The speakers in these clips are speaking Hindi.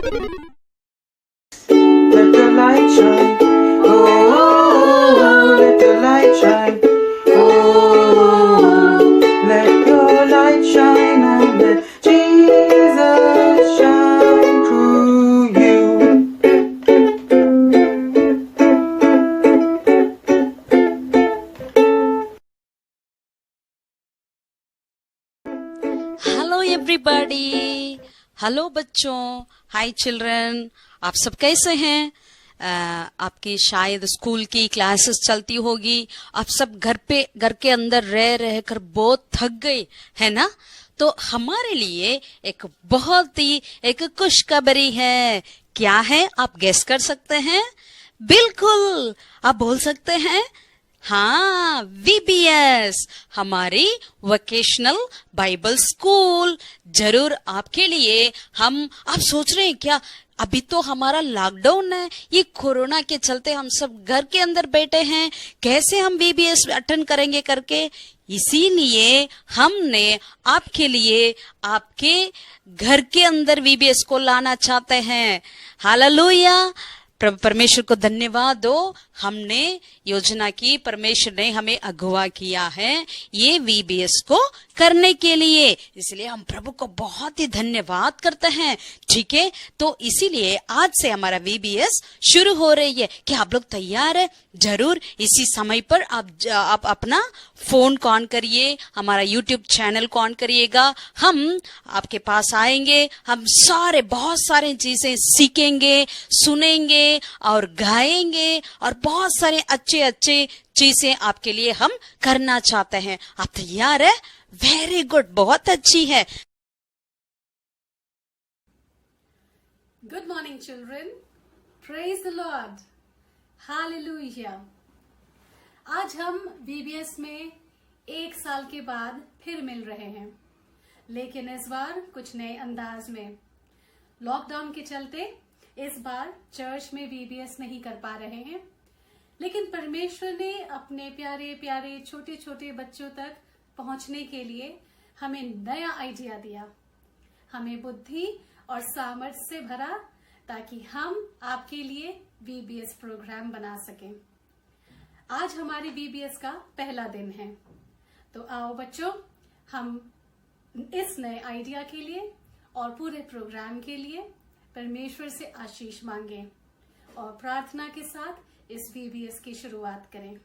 Let the light shine. Oh, let the light shine. Oh, let your light shine and let Jesus shine through you. Hello everybody, hello बच्चों, हाय चिल्ड्रन, आप सब कैसे हैं? आपकी शायद स्कूल की क्लासेस चलती होगी। आप सब घर के अंदर रह कर बहुत थक गए है ना? तो हमारे लिए एक बहुत ही एक खुशखबरी है। क्या है, आप गेस कर सकते हैं? बिल्कुल, आप बोल सकते हैं हाँ, वीबीएस, हमारी वोकेशनल बाइबल स्कूल। जरूर आपके लिए आप सोच रहे हैं क्या? अभी तो हमारा लॉकडाउन है, ये कोरोना के चलते हम सब घर के अंदर बैठे हैं, कैसे हम वीबीएस अटेंड करेंगे करके। इसीलिए हमने आपके लिए आपके घर के अंदर वीबीएस को लाना चाहते हैं। हालेलुया, परमेश्वर को धन्यवाद दो। हमने योजना की, परमेश्वर ने हमें अगुवा किया है ये वीबीएस को करने के लिए, इसलिए हम प्रभु को बहुत ही धन्यवाद करते हैं। ठीक है, तो इसीलिए आज से हमारा वीबीएस शुरू हो रही है। क्या आप लोग तैयार है? जरूर इसी समय पर आप अपना फोन को ऑन करिए, हमारा यूट्यूब चैनल को ऑन करिएगा। हम आपके पास आएंगे, हम बहुत सारे चीजें सीखेंगे, सुनेंगे और गाएंगे, और बहुत सारे अच्छे चीजें आपके लिए हम करना चाहते हैं। आप तैयार है? वेरी गुड, बहुत अच्छी है। Good morning, children. Praise the Lord. Hallelujah. आज हम VBS में 1 साल के बाद फिर मिल रहे हैं, लेकिन इस बार कुछ नए अंदाज में। लॉकडाउन के चलते इस बार चर्च में VBS नहीं कर पा रहे हैं, लेकिन परमेश्वर ने अपने प्यारे प्यारे छोटे छोटे बच्चों तक पहुंचने के लिए हमें नया आइडिया दिया, हमें बुद्धि और सामर्थ्य से भरा, ताकि हम आपके लिए VBS प्रोग्राम बना सकें। आज हमारी VBS का पहला दिन है, तो आओ बच्चों, हम इस नए आइडिया के लिए और पूरे प्रोग्राम के लिए परमेश्वर से आशीष मांगे और प्रार्थना के साथ इस VBS की शुरुआत करें।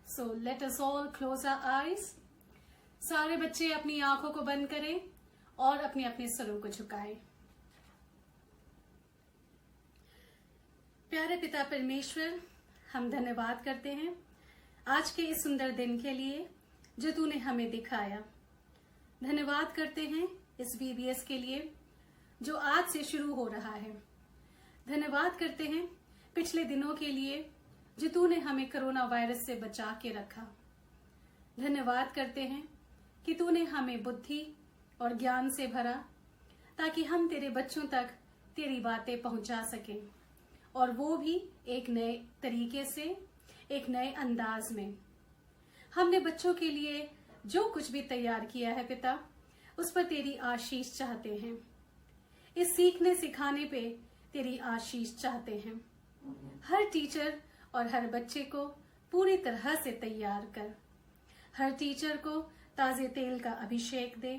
So let us all close our eyes. सारे बच्चे अपनी आंखों को बंद करें और अपने अपने सरों को झुकाएं। प्यारे पिता परमेश्वर, हम धन्यवाद करते हैं आज के इस सुंदर दिन के लिए जो तूने हमें दिखाया। धन्यवाद करते हैं इस VBS के लिए जो आज से शुरू हो रहा है। धन्यवाद करते हैं पिछले दिनों के लिए जो तूने हमें कोरोना वायरस से बचा के रखा। धन्यवाद करते हैं कि तूने हमें बुद्धि और ज्ञान से भरा, ताकि हम तेरे बच्चों तक तेरी बातें पहुंचा सकें, और वो भी एक नए तरीके से, एक नए अंदाज में। हमने बच्चों के लिए जो कुछ भी तैयार किया है पिता, उस पर तेरी आशीष चाहते हैं। इस सीखने सिखाने पे तेरी आशीष चाहते हैं। हर टीचर और हर बच्चे को पूरी तरह से तैयार कर। हर टीचर को ताजे तेल का अभिषेक दे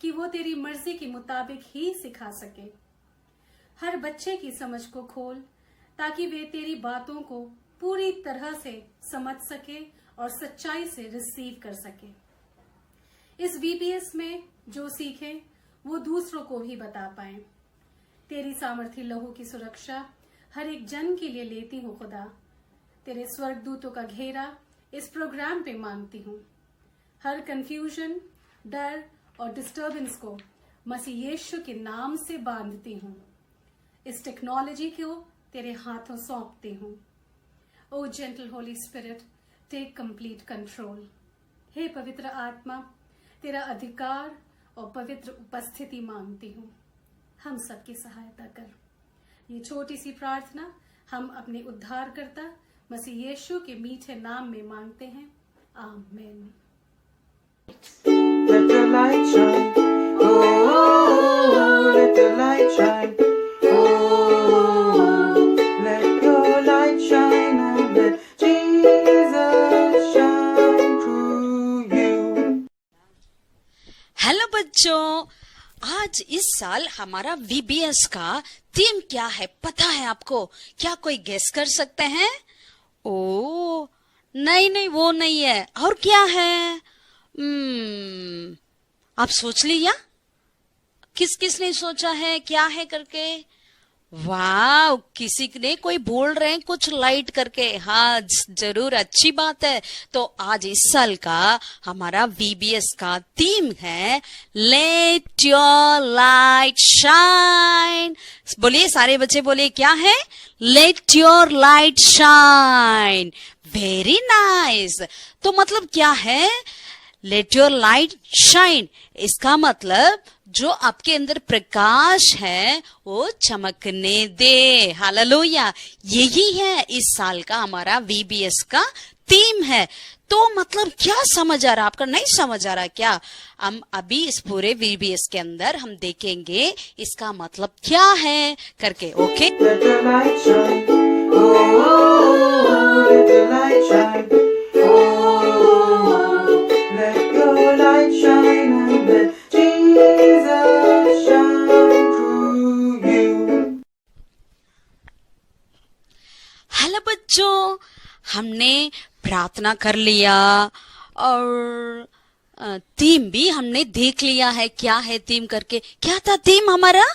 कि वो तेरी मर्जी के मुताबिक ही सिखा सके। हर बच्चे की समझ को खोल ताकि वे तेरी बातों को पूरी तरह से समझ सके और सच्चाई से रिसीव कर सके। इस VBS में जो सीखे वो दूसरों को भी बता पाए। तेरी सामर्थी लहू की सुरक्षा हर एक जन के लिए लेती हूँ खुदा। तेरे स्वर्गदूतों का घेरा इस प्रोग्राम पे मांगती हूँ। हर कंफ्यूजन, डर और डिस्टर्बेंस को मसीह यीशु के नाम से बांधती हूँ। इस टेक्नोलॉजी को तेरे हाथों सौंपती हूँ। O gentle holy spirit, take complete control. हे पवित्र आत्मा, तेरा अधिकार और पवित्र उपस्थिति मांगती हूँ। हम सबकी सहायता कर। ये छोटी सी प्रार्थना हम अपने उद्धारकर्ता मसीह यीशु के मीठे नाम में मांगते हैं। आमीन। Let the light shine. Oh, let the light shine. Oh, आज इस साल हमारा VBS का थीम क्या है पता है आपको? क्या कोई गेस कर सकते हैं? ओ नहीं नहीं, वो नहीं है। और क्या है? आप सोच लिया? किस किस ने सोचा है क्या है करके? वाह, किसी ने कोई बोल रहे हैं कुछ लाइट करके। हाँ जरूर, अच्छी बात है। तो आज इस साल का हमारा VBS का थीम है लेट योर लाइट शाइन। बोलिए सारे बच्चे, बोलिए क्या है? Let your light shine. Very nice. तो मतलब क्या है लेट योर लाइट शाइन? इसका मतलब जो आपके अंदर प्रकाश है वो चमकने दे। हालेलुया। यही है इस साल का हमारा VBS का थीम है। तो मतलब क्या समझ आ रहा? आपका नहीं समझ आ रहा क्या? हम अभी इस पूरे VBS के अंदर हम देखेंगे इसका मतलब क्या है करके। Okay, Let your light shine. Oh, let your light shine. Oh, let your light shine and let Jesus shine through you. Hello बच्चों, हमने प्रार्थना कर लिया और थीम भी हमने देख लिया है क्या है थीम करके। क्या था थीम हमारा?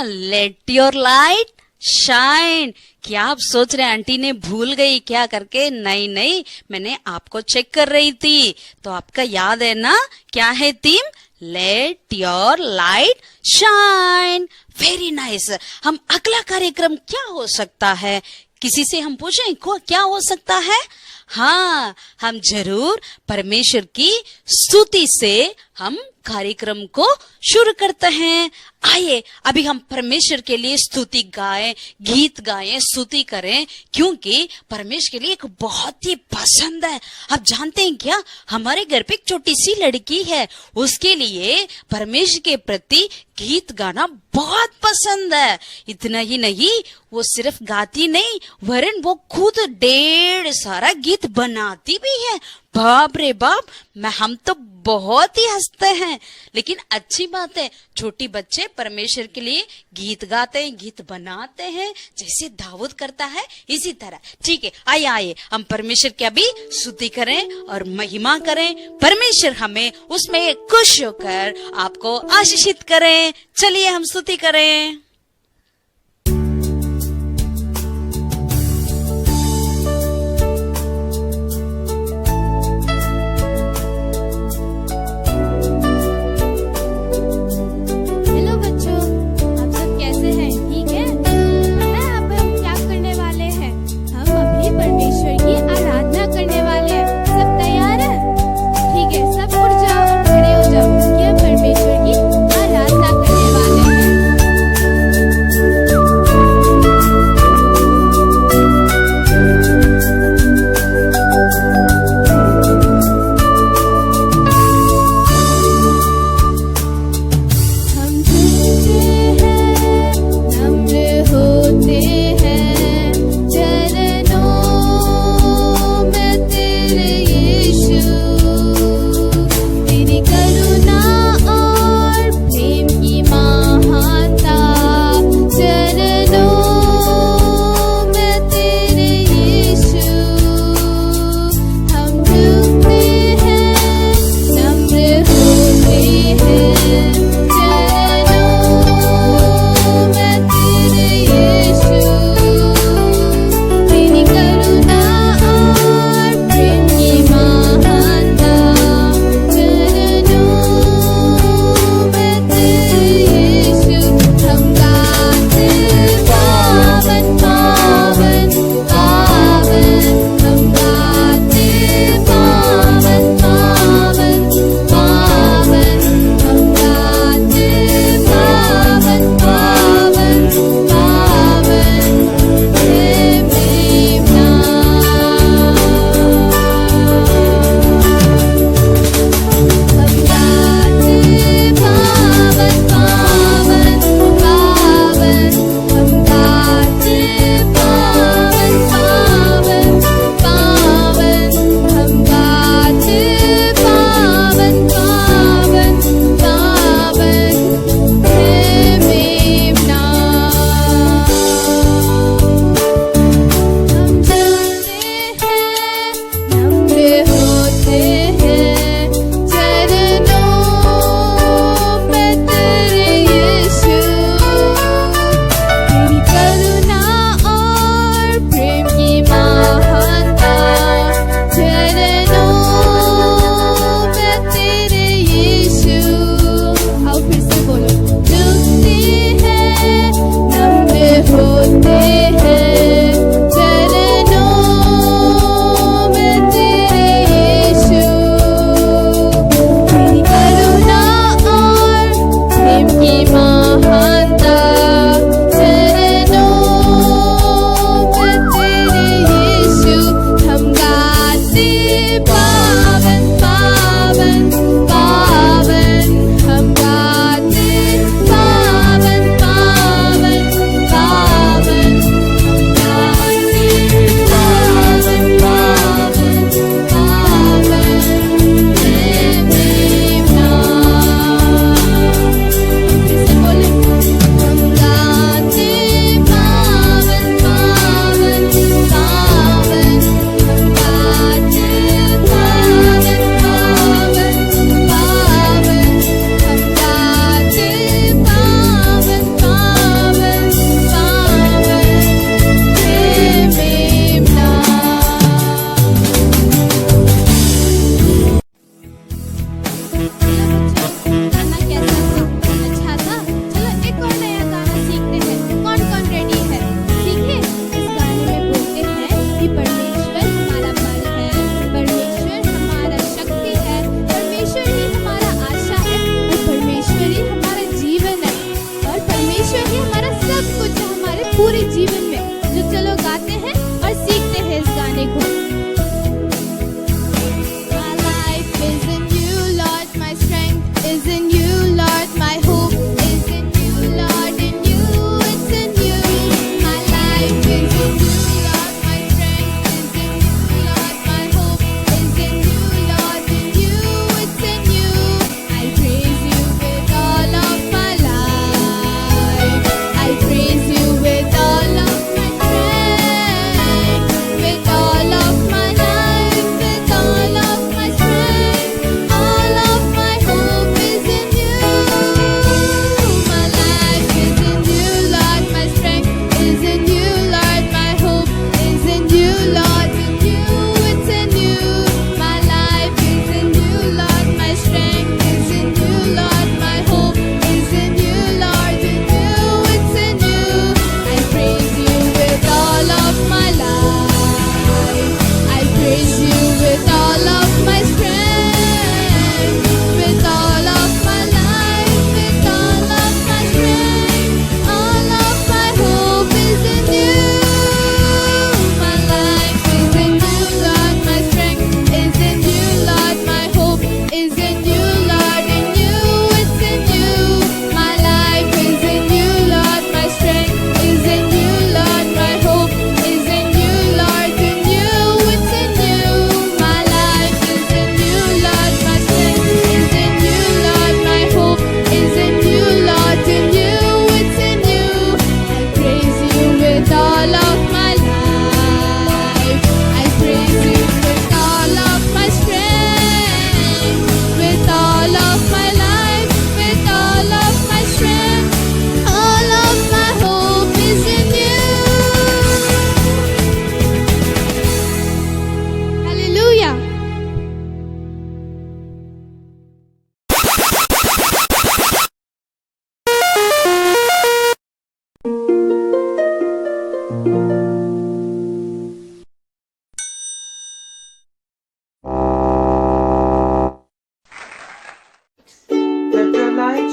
Let your light shine. क्या आप सोच रहे हैं आंटी ने भूल गई क्या करके? नहीं नहीं, मैंने आपको चेक कर रही थी तो आपका याद है ना क्या है theme? Let your light shine. Very nice. हम अगला कार्यक्रम क्या हो सकता है? किसी से हम पूछें को क्या हो सकता है? हाँ, हम जरूर परमेश्वर की स्तुति से हम कार्यक्रम को शुरू करते हैं। आइए अभी हम परमेश्वर के लिए स्तुति गाएं, गीत गाएं, स्तुति करें, क्योंकि परमेश्वर के लिए एक बहुत ही पसंद है। आप जानते हैं क्या? हमारे घर पे एक छोटी सी लड़की है, उसके लिए परमेश्वर के प्रति गीत गाना बहुत पसंद है। इतना ही नहीं, वो सिर्फ गाती नहीं वरन वो खुद ढेर सारा गीत बनाती भी है। बाप रे बाप, हम तो बहुत ही हंसते हैं। लेकिन अच्छी बात है, छोटी बच्चे परमेश्वर के लिए गीत गाते हैं, गीत बनाते हैं, जैसे दाऊद करता है इसी तरह। ठीक है, आइए आइए हम परमेश्वर की अभी स्तुति करें और महिमा करें। परमेश्वर हमें उसमें खुश होकर आपको आशीषित करें। चलिए हम स्तुति करें। परमेश्वर की आराधना करने वाले हैं।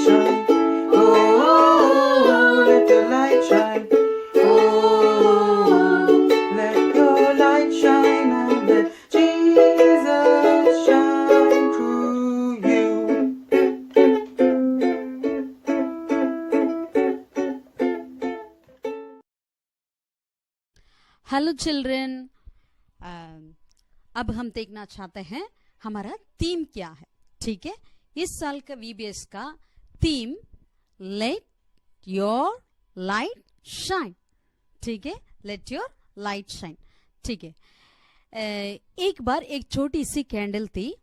shine. Oh, let your light shine. Oh, let your light shine and let Jesus shine through you. Hello children, अब हम देखना चाहते हैं हमारा थीम क्या है। ठीक है, इस साल का वीबीएस का theme let your light shine. ठीक है, लेट योर लाइट शाइन। ठीक है, एक बार एक छोटी सी कैंडल थी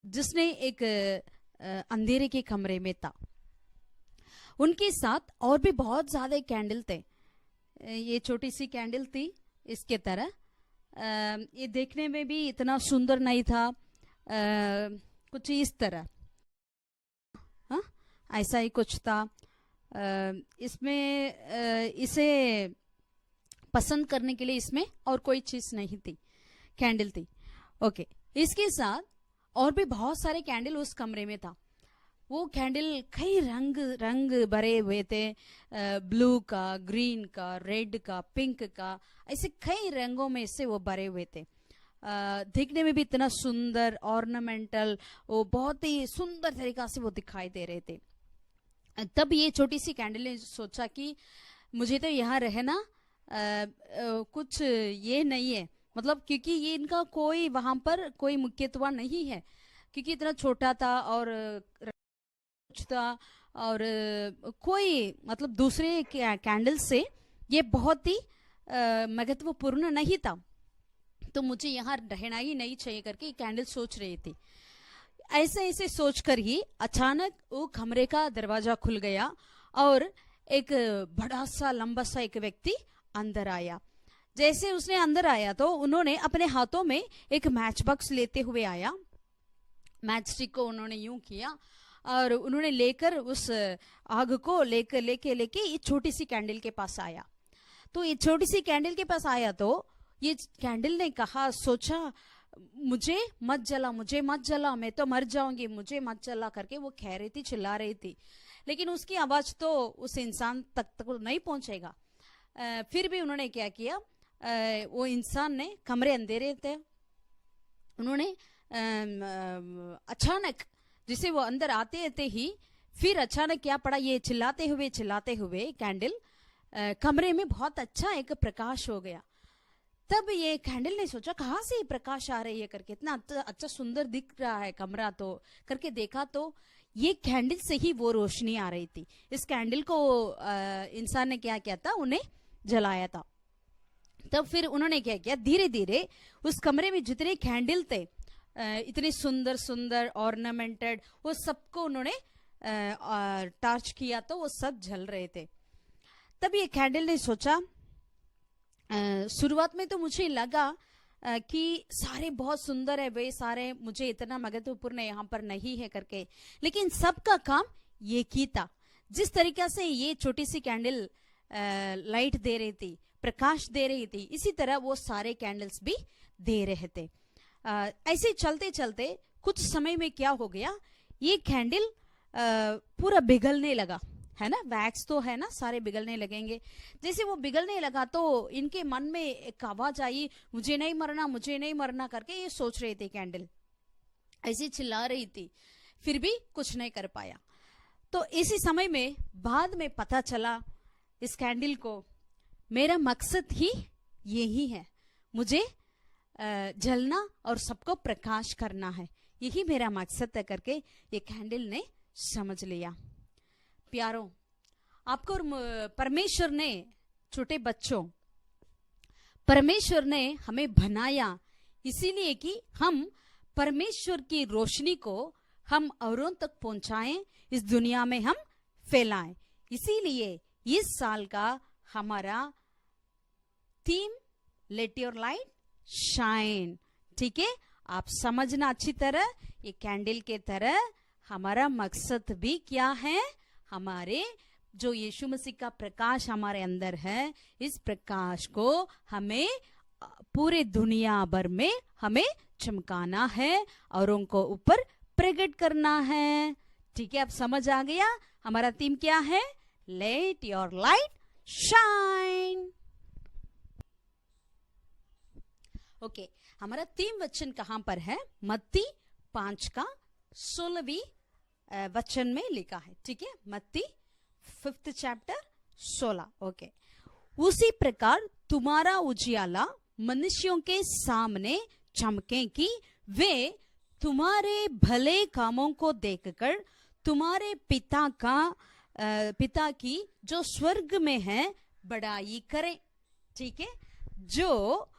जिसने एक अंधेरे के कमरे में था। उनके साथ और भी बहुत ज्यादा कैंडल थे। ये छोटी सी कैंडल थी इसके तरह। ये देखने में भी इतना सुंदर नहीं था, कुछ इस तरह, हाँ ऐसा ही कुछ था। इसमें इसे पसंद करने के लिए इसमें और कोई चीज नहीं थी, कैंडल थी। ओके, इसके साथ और भी बहुत सारे कैंडल उस कमरे में था। वो कैंडल कई रंग भरे हुए थे, ब्लू का, ग्रीन का, रेड का, पिंक का, ऐसे कई रंगों में से वो भरे हुए थे। देखने में भी इतना सुंदर, ऑर्नामेंटल, वो बहुत ही सुंदर तरीका से वो दिखाई दे रहे थे। तब ये छोटी सी कैंडल ने सोचा कि मुझे तो यहाँ रहना कुछ ये नहीं है, मतलब क्योंकि ये इनका कोई वहां पर कोई मुख्यत्व नहीं है, क्योंकि इतना छोटा था और था और कोई मतलब दूसरे कैंडल से ये बहुत ही महत्वपूर्ण नहीं था। तो मुझे यहाँ रहना ही नहीं चाहिए करके कैंडल सोच रही थी। ऐसे ऐसे सोचकर ही अचानक वो कमरे का दरवाजा खुल गया और एक बड़ा सा लंबा सा एक व्यक्ति अंदर आया। जैसे उसने अंदर आया तो उन्होंने अपने हाथों में एक मैच बॉक्स लेते हुए आया। मैच स्टिक को उन्होंने यूं किया और उन्होंने लेकर उस आग को लेके ये छोटी सी कैंडल के पास आया। तो ये छोटी सी कैंडल के पास आया तो ये कैंडल ने कहा, सोचा मुझे मत जला, मुझे मत जला, मैं तो मर जाऊंगी, मुझे मत जला करके वो कह रही थी, चिल्ला रही थी। लेकिन उसकी आवाज तो उस इंसान तक नहीं पहुंचेगा। फिर भी उन्होंने क्या किया, वो इंसान ने, कमरे अंधेरे थे, उन्होंने अचानक जिसे वो अंदर आते आते ही फिर अचानक क्या पड़ा, ये चिल्लाते हुए कैंडल कमरे में बहुत अच्छा एक प्रकाश हो गया। तब ये कैंडल ने सोचा कहाँ से ये प्रकाश आ रही है करके, इतना अच्छा सुंदर दिख रहा है कमरा, तो करके देखा तो ये कैंडल से ही वो रोशनी आ रही थी। इस कैंडल को इंसान ने क्या किया था, उन्हें जलाया था। तब फिर उन्होंने क्या किया, धीरे धीरे उस कमरे में जितने कैंडल थे, इतने सुंदर सुंदर ऑर्नामेंटेड, वो सबको उन्होंने टार्च किया तो वो सब जल रहे थे। तब ये कैंडल ने सोचा, शुरुआत में तो मुझे लगा कि सारे बहुत सुंदर है, वे सारे मुझे इतना महत्वपूर्ण यहाँ पर नहीं है करके, लेकिन सबका काम ये की था। जिस तरीका से ये छोटी सी कैंडल लाइट दे रही थी, प्रकाश दे रही थी, इसी तरह वो सारे कैंडल्स भी दे रहे थे। ऐसे चलते चलते कुछ समय में क्या हो गया, ये कैंडल पूरा पिघलने लगा, है ना, वैक्स तो है ना, सारे पिघलने लगेंगे। जैसे वो पिघलने लगा तो इनके मन में एक आवाज आई, मुझे नहीं मरना, मुझे नहीं मरना करके ये सोच रही थी कैंडल, ऐसे चिल्ला रही थी, फिर भी कुछ नहीं कर पाया। तो इसी समय में बाद में पता चला इस कैंडल को, मेरा मकसद ही यही है, मुझे जलना और सबको प्रकाश करना है, यही मेरा मकसद है करके ये कैंडल ने समझ लिया। प्यारों, आपको परमेश्वर ने, छोटे बच्चों, परमेश्वर ने हमें बनाया इसीलिए कि हम परमेश्वर की रोशनी को हम औरों तक पहुंचाएं, इस दुनिया में हम फैलाएं। इसीलिए इस साल का हमारा theme let your light shine. ठीक है, आप समझना अच्छी तरह, ये कैंडल के तरह हमारा मकसद भी क्या है, हमारे जो यीशु मसीह का प्रकाश हमारे अंदर है, इस प्रकाश को हमें पूरे दुनिया भर में हमें चमकाना है और उनको ऊपर प्रकट करना है। ठीक है, अब समझ आ गया हमारा थीम क्या है? Let your light shine. Okay, हमारा थीम वचन कहां पर है? मत्ती 5 का 16वीं वचन में लिखा है। ठीक है, मत्ती 5th चैप्टर 16। ओके, उसी प्रकार तुम्हारा उजियाला मनुष्यों के सामने चमके कि वे तुम्हारे भले कामों को देखकर तुम्हारे पिता की जो स्वर्ग में है बड़ाई करें। ठीक है, जो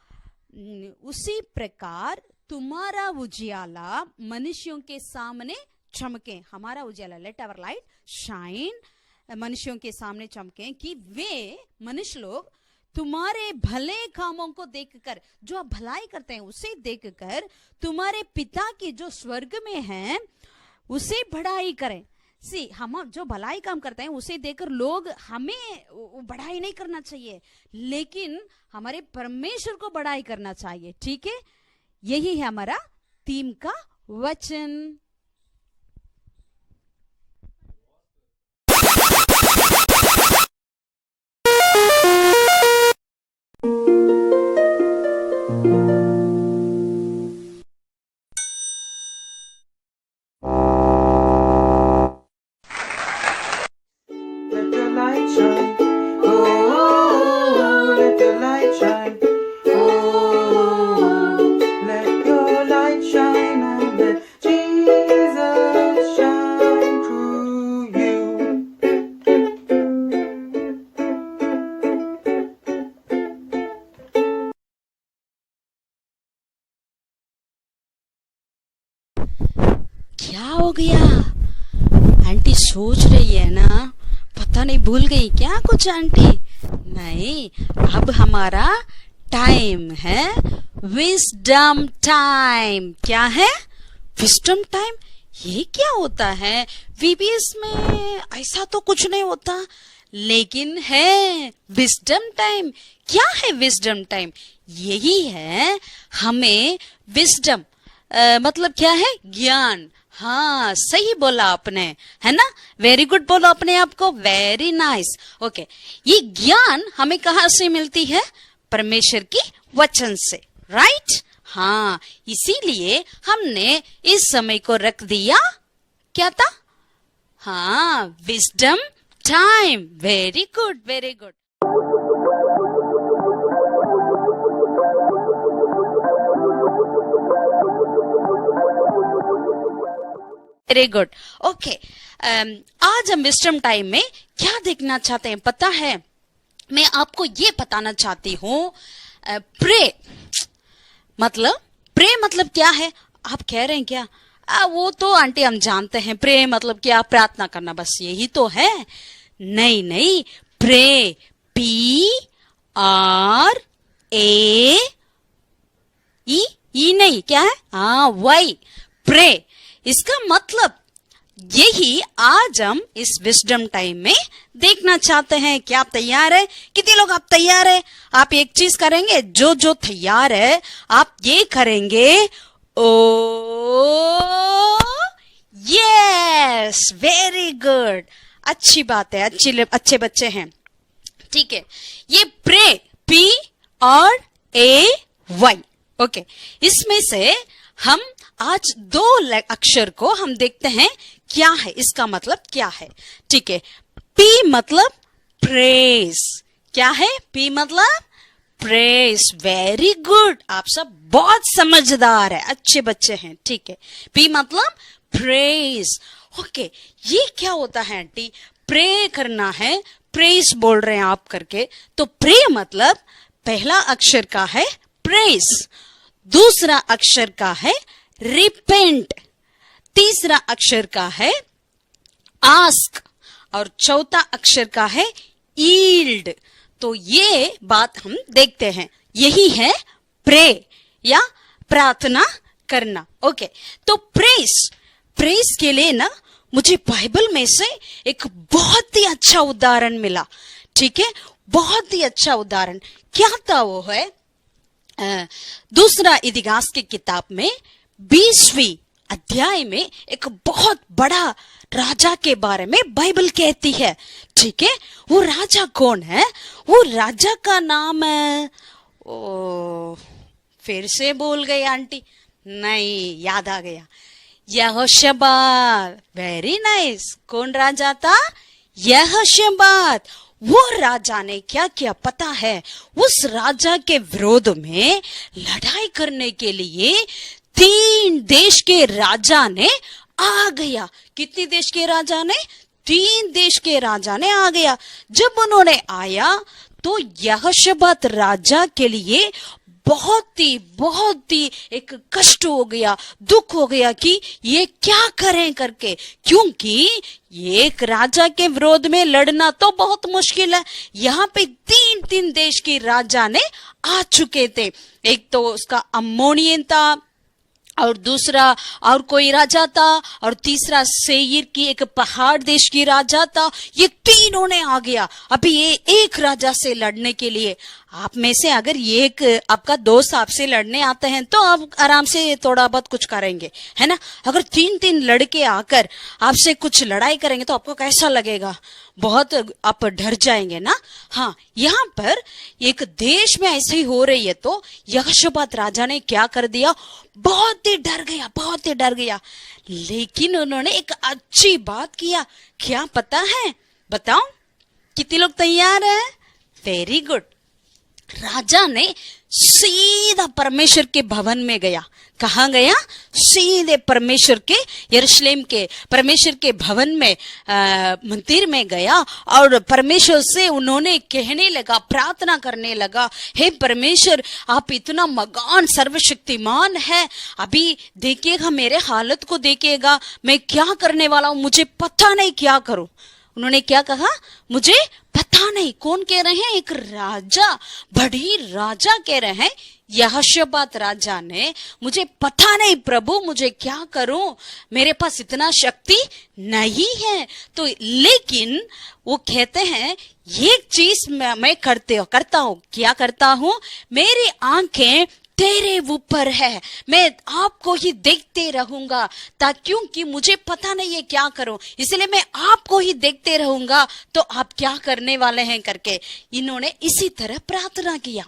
उसी प्रकार तुम्हारा उजियाला मनुष्यों के सामने चमके, हमारा उजियाला, लेट आवर लाइट शाइन, मनुष्यों के सामने चमके कि वे मनुष्य लोग तुम्हारे भले कामों को देखकर, जो आप भलाई करते हैं उसे देखकर तुम्हारे पिता की जो स्वर्ग में है उसे बड़ाई करें। सी, हम जो भलाई काम करते हैं उसे देखकर लोग हमें बड़ाई नहीं करना चाहिए, लेकिन हमारे परमेश्वर को बड़ाई करना चाहिए। ठीक है, यही है हमारा थीम का वचन। Let your light shine. Oh, let your light shine. Oh, let your light shine and let Jesus shine through you. क्या हो गया? आंटी सोच रही है ना, पता नहीं भूल गई क्या कुछ आंटी? नहीं, अब हमारा टाइम है विजडम टाइम। क्या है? Wisdom time. ये क्या होता है? वीबीएस में ऐसा तो कुछ नहीं होता, लेकिन है विजडम टाइम। क्या है विजडम टाइम? यही है हमें विजडम मतलब क्या है? ज्ञान। हाँ, सही बोला आपने, है ना? वेरी गुड बोलो अपने आप को, वेरी नाइस। ओके, ये ज्ञान हमें कहाँ से मिलती है? परमेश्वर की वचन से, राइट? हाँ, इसीलिए हमने इस समय को रख दिया, क्या था? हाँ, wisdom time. Very good, very good. Very good. Okay, आज हम विजडम टाइम में क्या देखना चाहते हैं पता है? मैं आपको ये बताना चाहती हूँ, प्रे मतलब क्या है? आप कह रहे हैं क्या? वो तो आंटी हम जानते हैं, प्रे मतलब क्या? प्रार्थना करना, बस यही तो है। नहीं नहीं, प्रे PRE नहीं, क्या है? हाँ, वाई, प्रे। इसका मतलब यही आज हम इस विजडम टाइम में देखना चाहते हैं। क्या आप तैयार है? कितने लोग आप तैयार है? आप एक चीज करेंगे, जो तैयार है आप ये करेंगे, ओ यस, वेरी गुड, अच्छी बात है, अच्छे बच्चे हैं। ठीक है, ये प्रे PRAY। ओके, इसमें से हम आज 2 अक्षर को हम देखते हैं क्या है, इसका मतलब क्या है। ठीक है, P मतलब प्रेज। क्या है? P मतलब प्रेज। वेरी गुड, आप सब बहुत समझदार है, अच्छे बच्चे हैं। ठीक है, P मतलब प्रेज। ओके, ये क्या होता है आंटी? प्रे करना है, प्रेज बोल रहे हैं आप करके, तो प्रे मतलब पहला अक्षर का है प्रेज, दूसरा अक्षर का है रिपेंट, तीसरा अक्षर का है आस्क और चौथा अक्षर का है ईल्ड। तो ये बात हम देखते हैं, यही है प्रे या प्रार्थना करना। ओके, तो प्रेस के लिए ना मुझे बाइबल में से एक बहुत ही अच्छा उदाहरण मिला। ठीक है, बहुत ही अच्छा उदाहरण क्या था? वो है दूसरा इतिहास की किताब में 20वीं अध्याय में एक बहुत बड़ा राजा के बारे में बाइबल कहती है। ठीक है, वो राजा कौन है? वो राजा का नाम है, ओ फिर से बोल गई आंटी, नहीं याद आ गया, यहोशबात। Very nice. कौन राजा था? यहोशबात। वो राजा ने क्या किया पता है? उस राजा के विरोध में लड़ाई करने के लिए 3 देश के राजा ने आ गया। कितने देश के राजा ने? 3 देश के राजा ने आ गया। जब उन्होंने आया तो यहोशबात राजा के लिए बहुत ही एक कष्ट हो गया, दुख हो गया कि ये क्या करें करके, क्योंकि एक राजा के विरोध में लड़ना तो बहुत मुश्किल है। यहाँ पे 3 देश के राजा ने आ चुके थे। एक तो उसका अम्मोनियन था, और दूसरा और कोई राजा था, और तीसरा सेईर की एक पहाड़ देश की राजा था। ये तीनों ने आ गया अभी ये एक राजा से लड़ने के लिए। आप में से अगर ये एक आपका दोस्त आपसे लड़ने आते हैं तो आप आराम से थोड़ा बहुत कुछ करेंगे, है ना। अगर 3 लड़के आकर आपसे कुछ लड़ाई करेंगे तो आपको कैसा लगेगा? बहुत आप डर जाएंगे ना। हाँ, यहाँ पर एक देश में ऐसे ही हो रही है तो यहोशबात राजा ने क्या कर दिया? बहुत ही डर गया। लेकिन उन्होंने एक अच्छी बात किया। क्या पता है? बताओ, कितने लोग तैयार हैं? Very good. राजा ने सीधा परमेश्वर के भवन में गया। कहाँ गया? सीधे परमेश्वर के, यरूशलेम के परमेश्वर के भवन में, मंदिर में गया और परमेश्वर से उन्होंने कहने लगा, प्रार्थना करने लगा, हे परमेश्वर, आप इतना महान सर्वशक्तिमान है, अभी देखिएगा, मेरे हालत को देखिएगा, मैं क्या करने वाला हूं, मुझे पता नहीं क्या करूं। उन्होंने क्या कहा? मुझे पता नहीं। कौन कह रहे हैं? एक राजा, बड़ी राजा कह रहे हैं, यहोशबात राजा ने, मुझे पता नहीं प्रभु, मुझे क्या करूं, मेरे पास इतना शक्ति नहीं है। तो लेकिन वो कहते हैं एक चीज मैं करता हूं। क्या करता हूं? मेरी आंखें तेरे ऊपर है, मैं आपको ही देखते रहूंगा, क्योंकि मुझे पता नहीं है क्या करूं, इसलिए मैं आपको ही देखते रहूंगा, तो आप क्या करने वाले हैं करके इन्होंने इसी तरह प्रार्थना किया।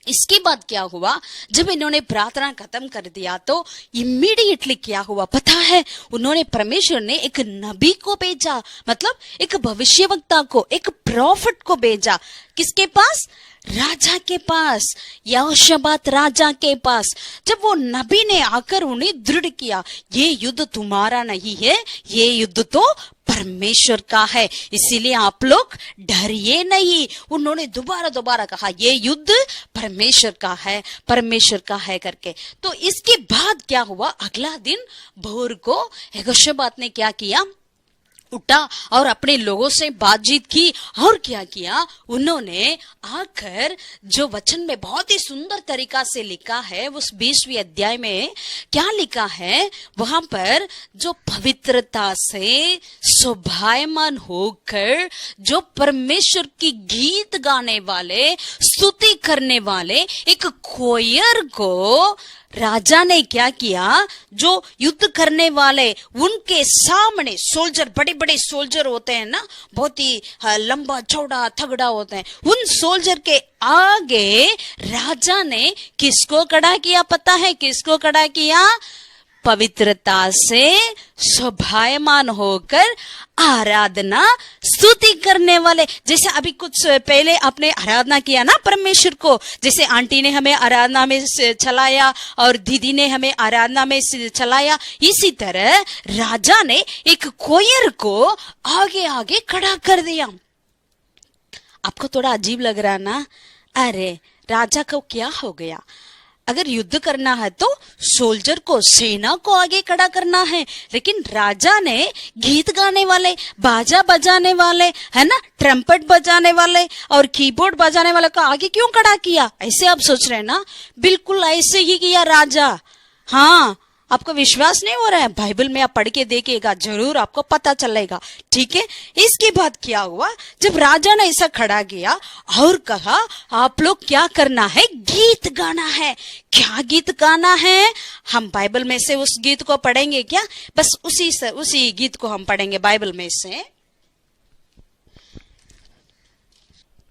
इसके बाद क्या हुआ? जब इन्होंने प्रार्थना खत्म कर दिया तो इमीडिएटली क्या हुआ पता है? उन्होंने, परमेश्वर ने एक नबी को भेजा, मतलब एक भविष्यवक्ता को, एक प्रॉफिट को भेजा। किसके पास? राजा के पास, यहोशबात राजा के पास। जब वो नबी ने आकर उन्हें दृढ़ किया, ये युद्ध तुम्हारा नहीं है, ये युद्ध तो परमेश्वर का है, इसीलिए आप लोग डरिए नहीं। उन्होंने दोबारा कहा, ये युद्ध परमेश्वर का है, परमेश्वर का है करके। तो इसके बाद क्या हुआ? अगला दिन भोर को यहोशबात ने क्या किया? उठा और अपने लोगों से बातचीत की, और क्या किया? उन्होंने आकर, जो वचन में बहुत ही सुंदर तरीका से लिखा है, उस 20वीं अध्याय में क्या लिखा है? वहां पर जो पवित्रता से शोभायमान होकर, जो परमेश्वर की गीत गाने वाले, स्तुति करने वाले एक कोयर को राजा ने क्या किया? जो युद्ध करने वाले, उनके सामने सोल्जर, बड़े बड़े सोल्जर होते हैं ना, बहुत ही लंबा चौड़ा तगड़ा होते हैं, उन सोल्जर के आगे राजा ने किसको खड़ा किया पता है? किसको खड़ा किया? पवित्रता से शोभायमान होकर आराधना स्तुति करने वाले। जैसे अभी कुछ पहले आपने आराधना किया ना परमेश्वर को, जैसे आंटी ने हमें आराधना में चलाया और दीदी ने हमें आराधना में चलाया, इसी तरह राजा ने एक कोयर को आगे आगे खड़ा कर दिया। आपको थोड़ा अजीब लग रहा ना? अरे राजा को क्या हो गया? अगर युद्ध करना है तो सोल्जर को, सेना को आगे खड़ा करना है, लेकिन राजा ने गीत गाने वाले, बाजा बजाने वाले, है ना, ट्रम्पेट बजाने वाले और कीबोर्ड बजाने वाले को आगे क्यों खड़ा किया? ऐसे आप सोच रहे हैं ना? बिल्कुल ऐसे ही किया राजा। हाँ, आपको विश्वास नहीं हो रहा है? बाइबल में आप पढ़ के देखिएगा, जरूर आपको पता चलेगा। ठीक है, इसके बाद क्या हुआ, जब राजा ने ऐसा खड़ा किया और कहा आप लोग क्या करना है, गीत गाना है। क्या गीत गाना है? हम बाइबल में से उस गीत को पढ़ेंगे क्या? बस उसी गीत को हम पढ़ेंगे बाइबल में से।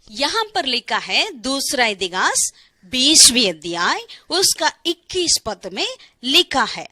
यहां पर लिखा है दूसरा इतिहास 20वीं अध्याय उसका 21 पद में लिखा है,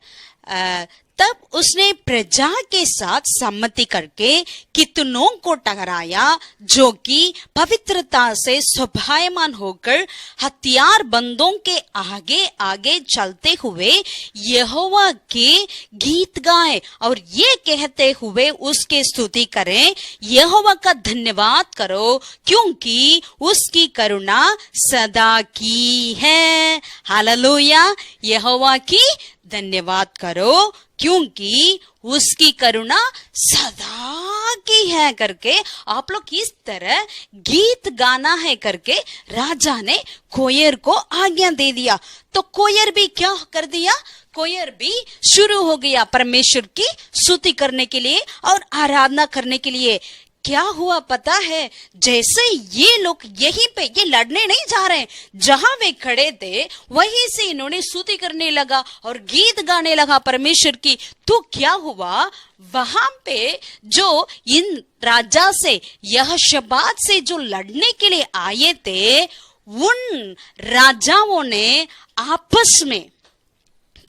तब उसने प्रजा के साथ सम्मति करके कितनों को ठहराया जो कि पवित्रता से स्वभायमान होकर हथियार बंदों के आगे आगे चलते हुए यहोवा के गीत गाएं और ये कहते हुए उसकी स्तुति करें, यहोवा का धन्यवाद करो क्योंकि उसकी करुणा सदा की है। हालेलुया, यहोवा की धन्यवाद करो क्योंकि उसकी करुणा सदा की है करके आप लोग इस तरह गीत गाना है करके राजा ने कोयर को आज्ञा दे दिया। तो कोयर भी क्या कर दिया, कोयर भी शुरू हो गया परमेश्वर की स्तुति करने के लिए और आराधना करने के लिए। क्या हुआ पता है, जैसे ये लोग यहीं पे ये लड़ने नहीं जा रहे, जहां वे खड़े थे वहीं से इन्होंने स्तुति करने लगा और गीत गाने लगा परमेश्वर की। तो क्या हुआ, वहां पे जो इन राजा से यहोशापात से जो लड़ने के लिए आए थे, उन राजाओं ने आपस में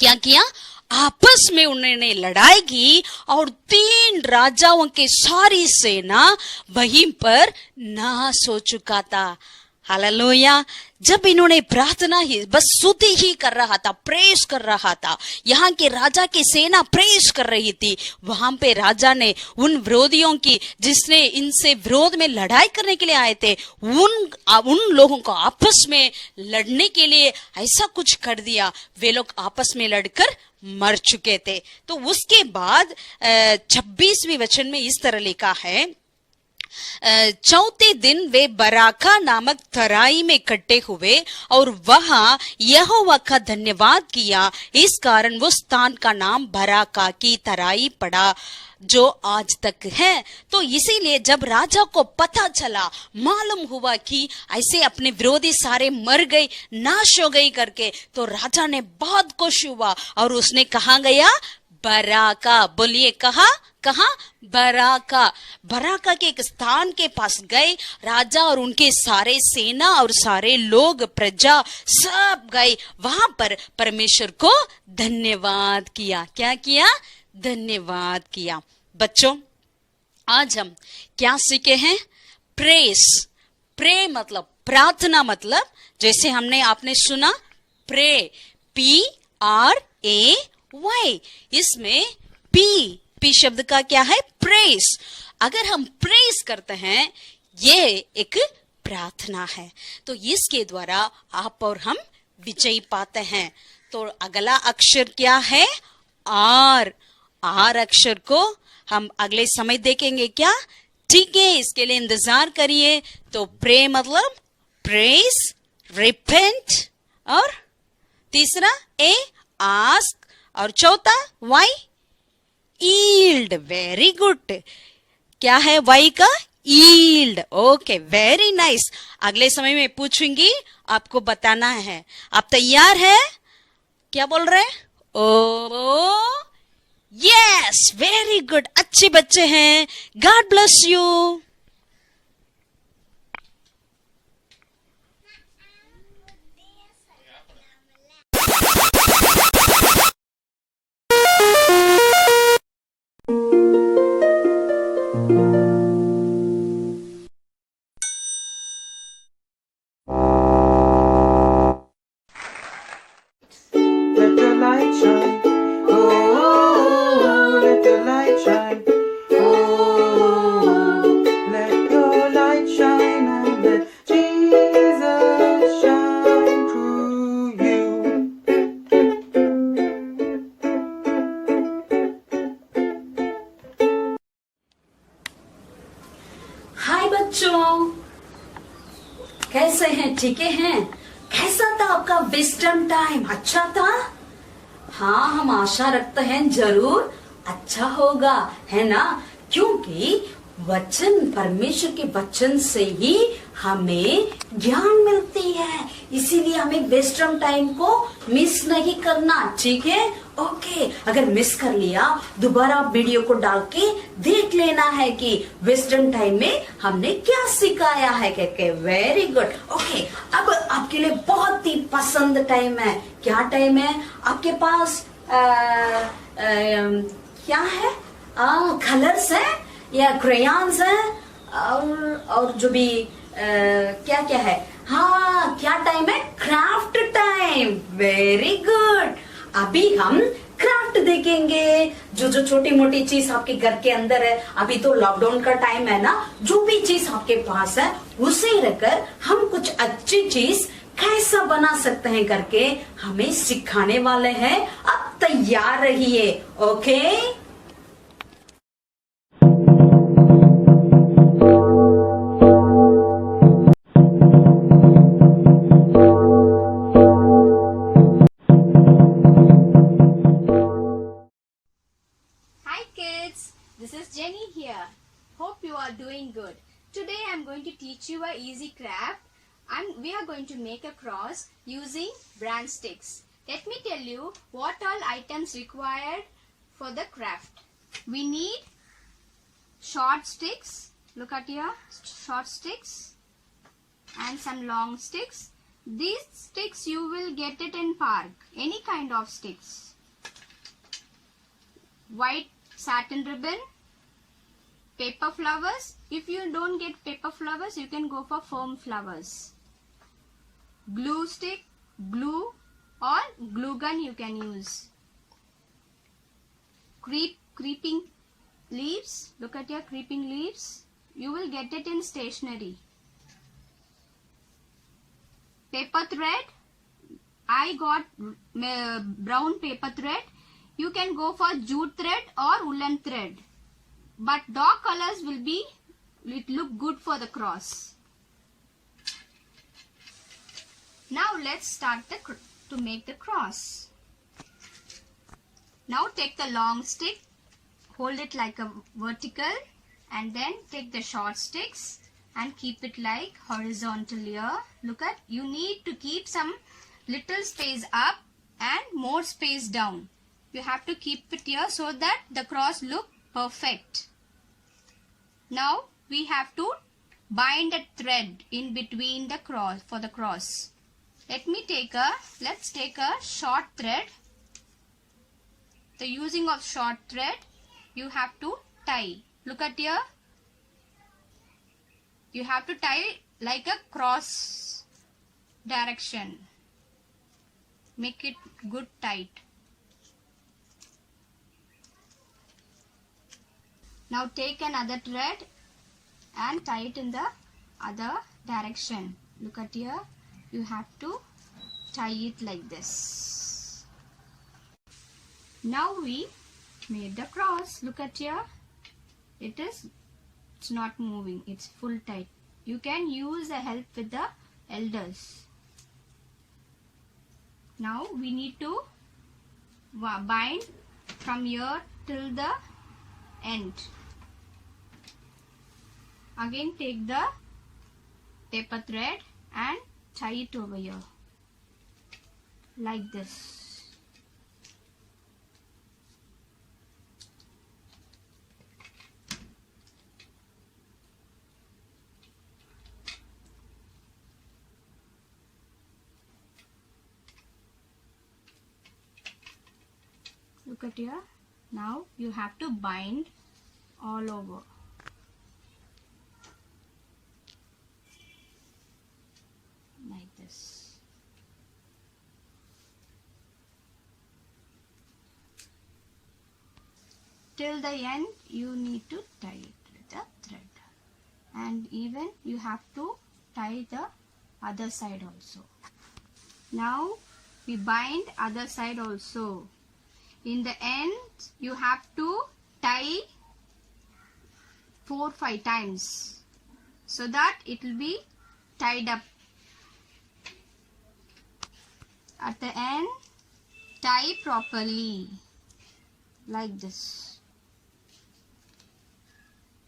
क्या किया, आपस में उन्होंने लड़ाई की और 3 राजाओं के सारी सेना वहीं पर नाश हो चुका था। हालेलुया, जब इन्होंने प्रार्थना ही बस स्तुति ही कर रहा था, प्रेज कर रहा था, यहाँ के राजा की सेना प्रेज कर रही थी, वहां पे राजा ने उन विरोधियों की जिसने इनसे विरोध में लड़ाई करने के लिए आए थे, उन लोगों को आपस में लड़ने के लिए ऐसा कुछ कर दिया, वे लोग आपस में लड़कर मर चुके थे। तो उसके बाद 26वें वचन में इस तरह लिखा है, चौथे दिन वे बराका नामक तराई में इकट्ठे हुए और वहां यहोवा का धन्यवाद किया। इस कारण वो स्थान का नाम बराका की तराई पड़ा जो आज तक है। तो इसीलिए जब राजा को पता चला, मालूम हुआ कि ऐसे अपने विरोधी सारे मर गए, नाश हो गई करके, तो राजा ने बहुत खुश हुआ और उसने कहाँ गया, बराका, बोलिए कहा बराका, बराका के एक स्थान के पास गए राजा और उनके सारे सेना और सारे लोग, प्रजा सब गए वहां पर परमेश्वर को धन्यवाद किया। क्या किया, धन्यवाद किया। बच्चों, आज हम क्या सीखे हैं, प्रेस, प्रे मतलब प्रार्थना, मतलब जैसे हमने आपने सुना प्रे, PRAY, इसमें पी शब्द का क्या है, प्रेस। अगर हम प्रेस करते हैं, ये एक प्रार्थना है, तो इसके द्वारा आप और हम विजय पाते हैं। तो अगला अक्षर क्या है, आर अक्षर को हम अगले समय देखेंगे क्या, ठीक है, इसके लिए इंतजार करिए। तो प्रे मतलब प्रेस, रिपेंट, और तीसरा ए आस्क, और चौथा वाई ईल्ड। वेरी गुड, क्या है वाई का, ईल्ड। Okay, very nice. अगले समय में पूछूंगी, आपको बताना है। आप तैयार है, क्या बोल रहे हैं, ओ यस, वेरी गुड, अच्छे बच्चे हैं, God bless you. Let the light shine. Oh, let the light shine. Oh, let your light shine and let Jesus shine through you. हाय बच्चों, कैसे हैं, ठीक हैं? कैसा था आपका विस्डम टाइम, अच्छा था? हाँ, हम आशा रखते हैं जरूर अच्छा होगा, है ना? क्योंकि वचन, परमेश्वर के वचन से ही हमें ज्ञान मिलती है, इसीलिए हमें विस्डम टाइम को मिस नहीं करना, ठीक है? ओके, अगर मिस कर लिया दोबारा वीडियो को डाल के देख लेना है कि विस्डम टाइम में हमने क्या सिखाया है, कहके वेरी गुड। ओके, अब आपके लिए बहुत ही पसंद टाइम है। क्या टाइम है आपके पास? क्या है? कलर्स है या क्रेयॉन्स है और जो भी क्या क्या है? हाँ, क्या टाइम है? Craft time. Very good. अभी हम क्राफ्ट देखेंगे। जो छोटी मोटी चीज आपके घर के अंदर है, अभी तो लॉकडाउन का टाइम है ना, जो भी चीज आपके पास है उसे रखकर हम कुछ अच्छी चीज कैसा बना सकते हैं करके हमें सिखाने वाले हैं। अब तैयार रहिए। Okay, Hi kids, this is Jenny here. Hope you are doing good. Today I am going to teach you a easy craft and we are going to make a cross using branch sticks. Let me tell you what all items required for the craft. We need short sticks, look at here, short sticks and some long sticks. These sticks you will get it in park, any kind of sticks. White satin ribbon, paper flowers. If you don't get paper flowers, you can go for foam flowers. Glue stick, glue or glue gun you can use. Creeping leaves. Look at your creeping leaves. You will get it in stationery. Paper thread. I got brown paper thread. You can go for jute thread or woolen thread, but dark colors will look good for the cross. Now let's start to make the cross. Now take the long stick, hold it like a vertical, and then take the short sticks and keep it like horizontal here. Look at, you need to keep some little space up and more space down. You have to keep it here so that the cross look perfect. Now we have to bind a thread in between the cross for the cross. Let's take a short thread. The using of short thread, you have to tie. Look at here. You have to tie like a cross direction. Make it good tight. Now take another thread and tie it in the other direction. Look at here. You have to tie it like this. Now we made the cross. Look at here. It's not moving. It's full tight. You can use the help with the elders. Now we need to bind from here till the end. Again take the paper thread and tie it over here like this. Look at here. Now you have to bind all over. Like this. Till the end you need to tie it with a thread, and even you have to tie the other side also. Now we bind other side also. In the end you have to tie 4-5 times so that it will be tied up. At the end tie properly like this.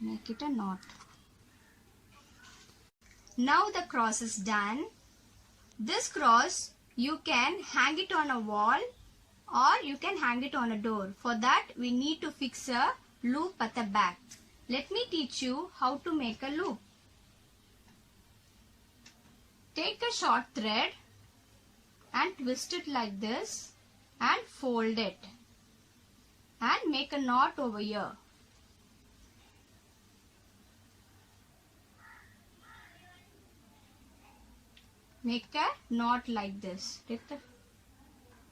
Make it a knot. Now the cross is done. This cross you can hang it on a wall or you can hang it on a door. For that we need to fix a loop at the back. Let me teach you how to make a loop. Take a short thread and twist it like this and fold it and make a knot over here. Make a knot like this.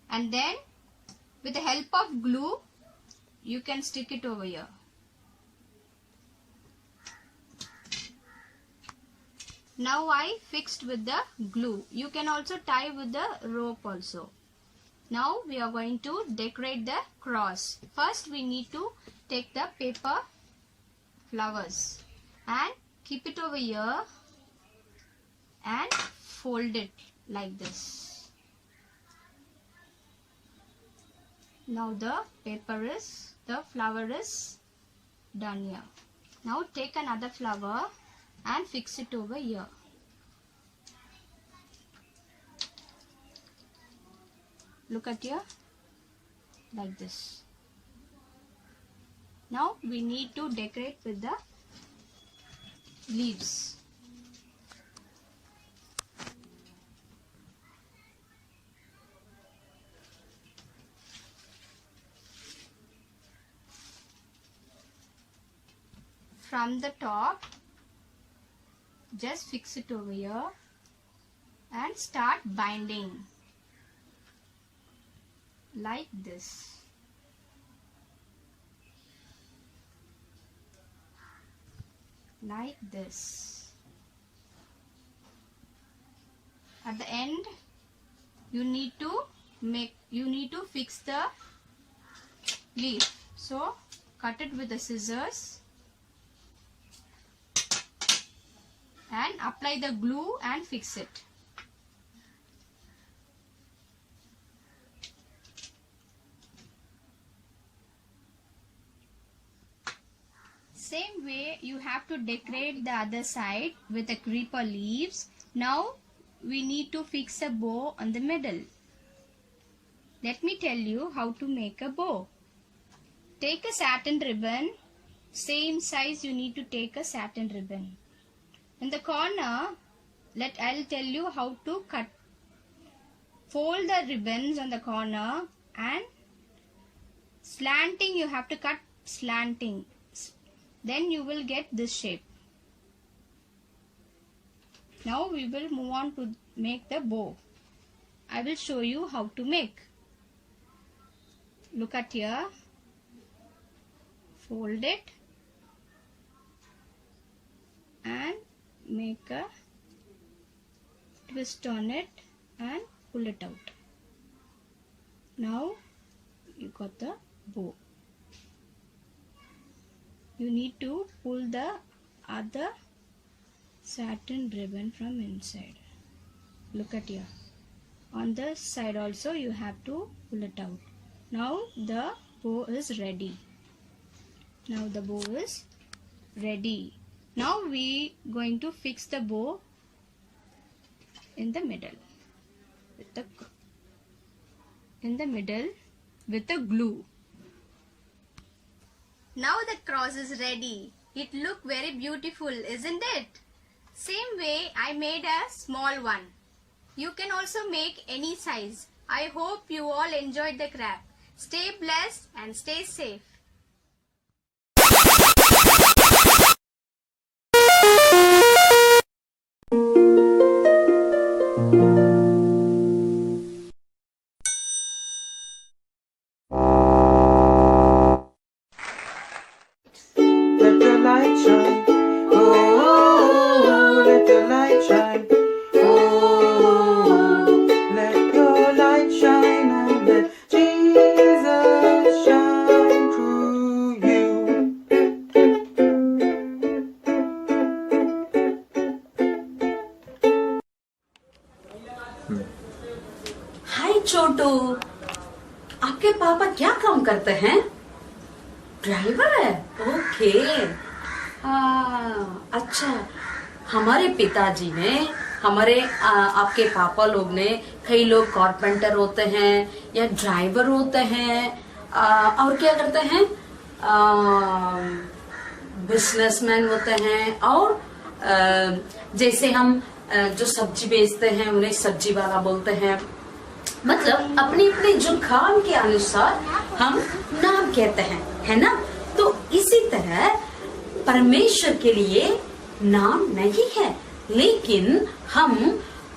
And then with the help of glue you can stick it over here. Now I fixed with the glue. You can also tie with the rope also. Now we are going to decorate the cross. First we need to take the paper flowers and keep it over here and fold it like this. Now the flower is done here. Now take another flower and fix it over here. Look at here, like this. Now we need to decorate with the leaves. From the top, just fix it over here and start binding like this. Like this. At the end, you need to fix the leaf. So cut it with the scissors and apply the glue and fix it. Same way you have to decorate the other side with the creeper leaves. Now we need to fix a bow on the middle. Let me tell you how to make a bow. Take a satin ribbon. Same size you need to take a satin ribbon. In the corner, I'll tell you how to cut. Fold the ribbons on the corner and slanting, you have to cut slanting. Then you will get this shape. Now we will move on to make the bow. I will show you how to make. Look at here. Fold it and make a twist on it and pull it out. Now you got the bow. You need to pull the other satin ribbon from inside. Look at here. On the side also you have to pull it out. Now the bow is ready. Now the bow is ready. Now we going to fix the bow in the middle with the glue. Now the cross is ready. It look very beautiful, isn't it? Same way I made a small one. You can also make any size. I hope you all enjoyed the craft. Stay blessed and stay safe. Let the light shine. Oh, let the light shine. Oh, let your light shine and let Jesus shine through you. Hi Chotu. आपके पापा क्या काम करते हैं? ड्राइवर है। ओके। अच्छा, हमारे पिताजी ने आपके पापा लोग ने, कई लोग कारपेंटर होते हैं या ड्राइवर होते हैं, और क्या करते हैं, बिजनेसमैन होते हैं, और जैसे हम जो सब्जी बेचते हैं उन्हें सब्जी वाला बोलते हैं। मतलब अपने अपने जो काम के अनुसार हम नाम कहते हैं, है ना। तो इसी तरह परमेश्वर के लिए नाम नहीं है, लेकिन हम